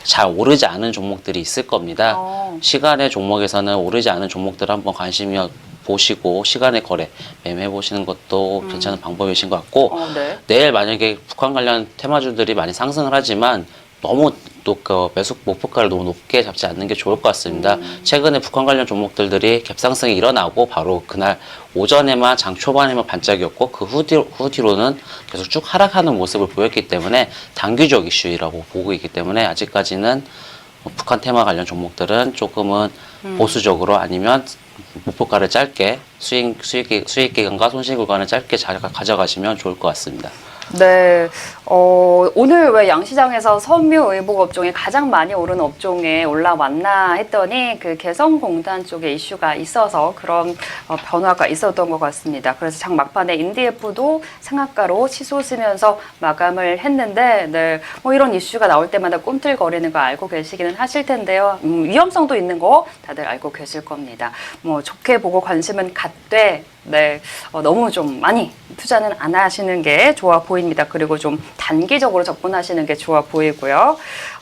잘 오르지 않은 종목들이 있을 겁니다. 시간의 종목에서는 오르지 않은 종목들을 한번 관심이 보시고 시간의 거래 매매해 보시는 것도 괜찮은 방법이신 것 같고 네. 내일 만약에 북한 관련 테마주들이 많이 상승을 하지만 너무 또 그 매수 목표가를 너무 높게 잡지 않는 게 좋을 것 같습니다. 최근에 북한 관련 종목들이 갭상승이 일어나고 바로 그날 오전에만 장 초반에만 반짝이었고 그 후뒤로는 계속 쭉 하락하는 모습을 보였기 때문에 단기적 이슈라고 보고 있기 때문에 아직까지는 북한 테마 관련 종목들은 조금은 보수적으로 아니면 목표가를 짧게 수익 기간과 손실 구간을 짧게 잘 가져가시면 좋을 것 같습니다. 네, 오늘 왜 양시장에서 섬유 의복 업종에 가장 많이 오른 업종에 올라왔나 했더니 그 개성공단 쪽에 이슈가 있어서 그런 변화가 있었던 것 같습니다. 그래서 장 막판에 인디에프도 상한가로 치솟으면서 마감을 했는데, 네, 뭐 이런 이슈가 나올 때마다 꿈틀거리는 거 알고 계시기는 하실 텐데요. 위험성도 있는 거 다들 알고 계실 겁니다. 뭐 좋게 보고 관심은 갖되, 네, 너무 좀 많이 투자는 안 하시는 게 좋아 보입니다. 그리고 좀 단기적으로 접근하시는 게 좋아 보이고요.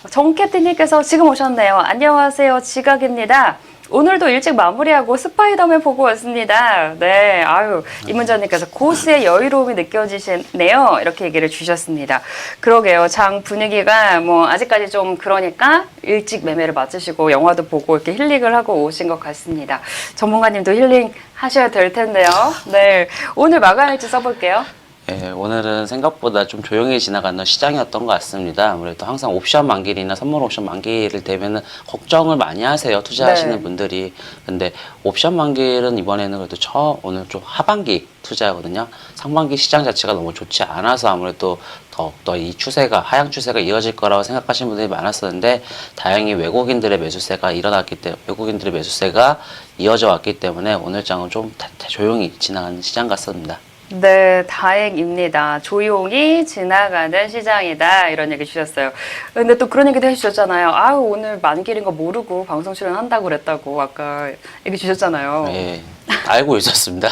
정 캡틴님께서 지금 오셨네요. 안녕하세요. 지각입니다. 오늘도 일찍 마무리하고 스파이더맨 보고 왔습니다. 네, 아유, 이문자님께서 고수의 여유로움이 느껴지시네요. 이렇게 얘기를 주셨습니다. 그러게요. 장 분위기가 뭐 아직까지 좀 그러니까 일찍 매매를 마치시고 영화도 보고 이렇게 힐링을 하고 오신 것 같습니다. 전문가님도 힐링 하셔야 될 텐데요. 네, 오늘 마감일지 써볼게요. 예, 오늘은 생각보다 좀 조용히 지나가는 시장이었던 것 같습니다. 아무래도 항상 옵션 만기일이나 선물 옵션 만기일을 되면은 걱정을 많이 하세요. 투자하시는 네. 분들이. 근데 옵션 만기일은 이번에는 그래도 오늘 좀 하반기 투자거든요. 상반기 시장 자체가 너무 좋지 않아서 아무래도 더욱더 이 추세가, 하향 추세가 이어질 거라고 생각하시는 분들이 많았었는데, 다행히 외국인들의 매수세가 이어져 왔기 때문에 오늘 장은 좀 조용히 지나가는 시장 같습니다. 네, 다행입니다. 조용히 지나가는 시장이다. 이런 얘기 주셨어요. 근데 또 그런 얘기도 해주셨잖아요. 아유, 오늘 만기일인 거 모르고 방송 출연한다고 그랬다고 아까 얘기 주셨잖아요. 예, 알고 있었습니다.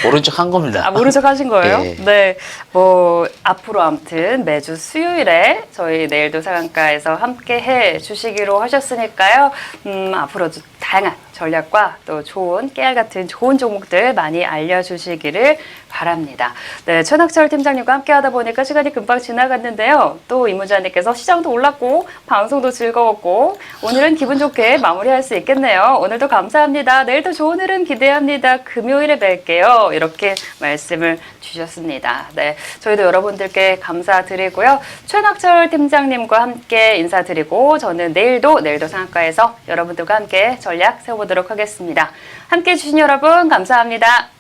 모른 척 한 겁니다. 아, 모른 척 하신 거예요? 예. 네. 뭐, 앞으로 아무튼 매주 수요일에 저희 내일도 상한가에서 함께 해 주시기로 하셨으니까요. 앞으로도 다양한 전략과 또 좋은 깨알 같은 좋은 종목들 많이 알려주시기를 바랍니다. 네, 최낙철 팀장님과 함께 하다 보니까 시간이 금방 지나갔는데요. 또 이문자님께서 시장도 올랐고 방송도 즐거웠고 오늘은 기분 좋게 마무리할 수 있겠네요. 오늘도 감사합니다. 내일도 좋은 흐름 기대합니다. 금요일에 뵐게요. 이렇게 말씀을 주셨습니다. 네, 저희도 여러분들께 감사드리고요. 최낙철 팀장님과 함께 인사드리고 저는 내일도 상한가에서 여러분들과 함께 전략 세워보도록 하겠습니다. 함께 해주신 여러분 감사합니다.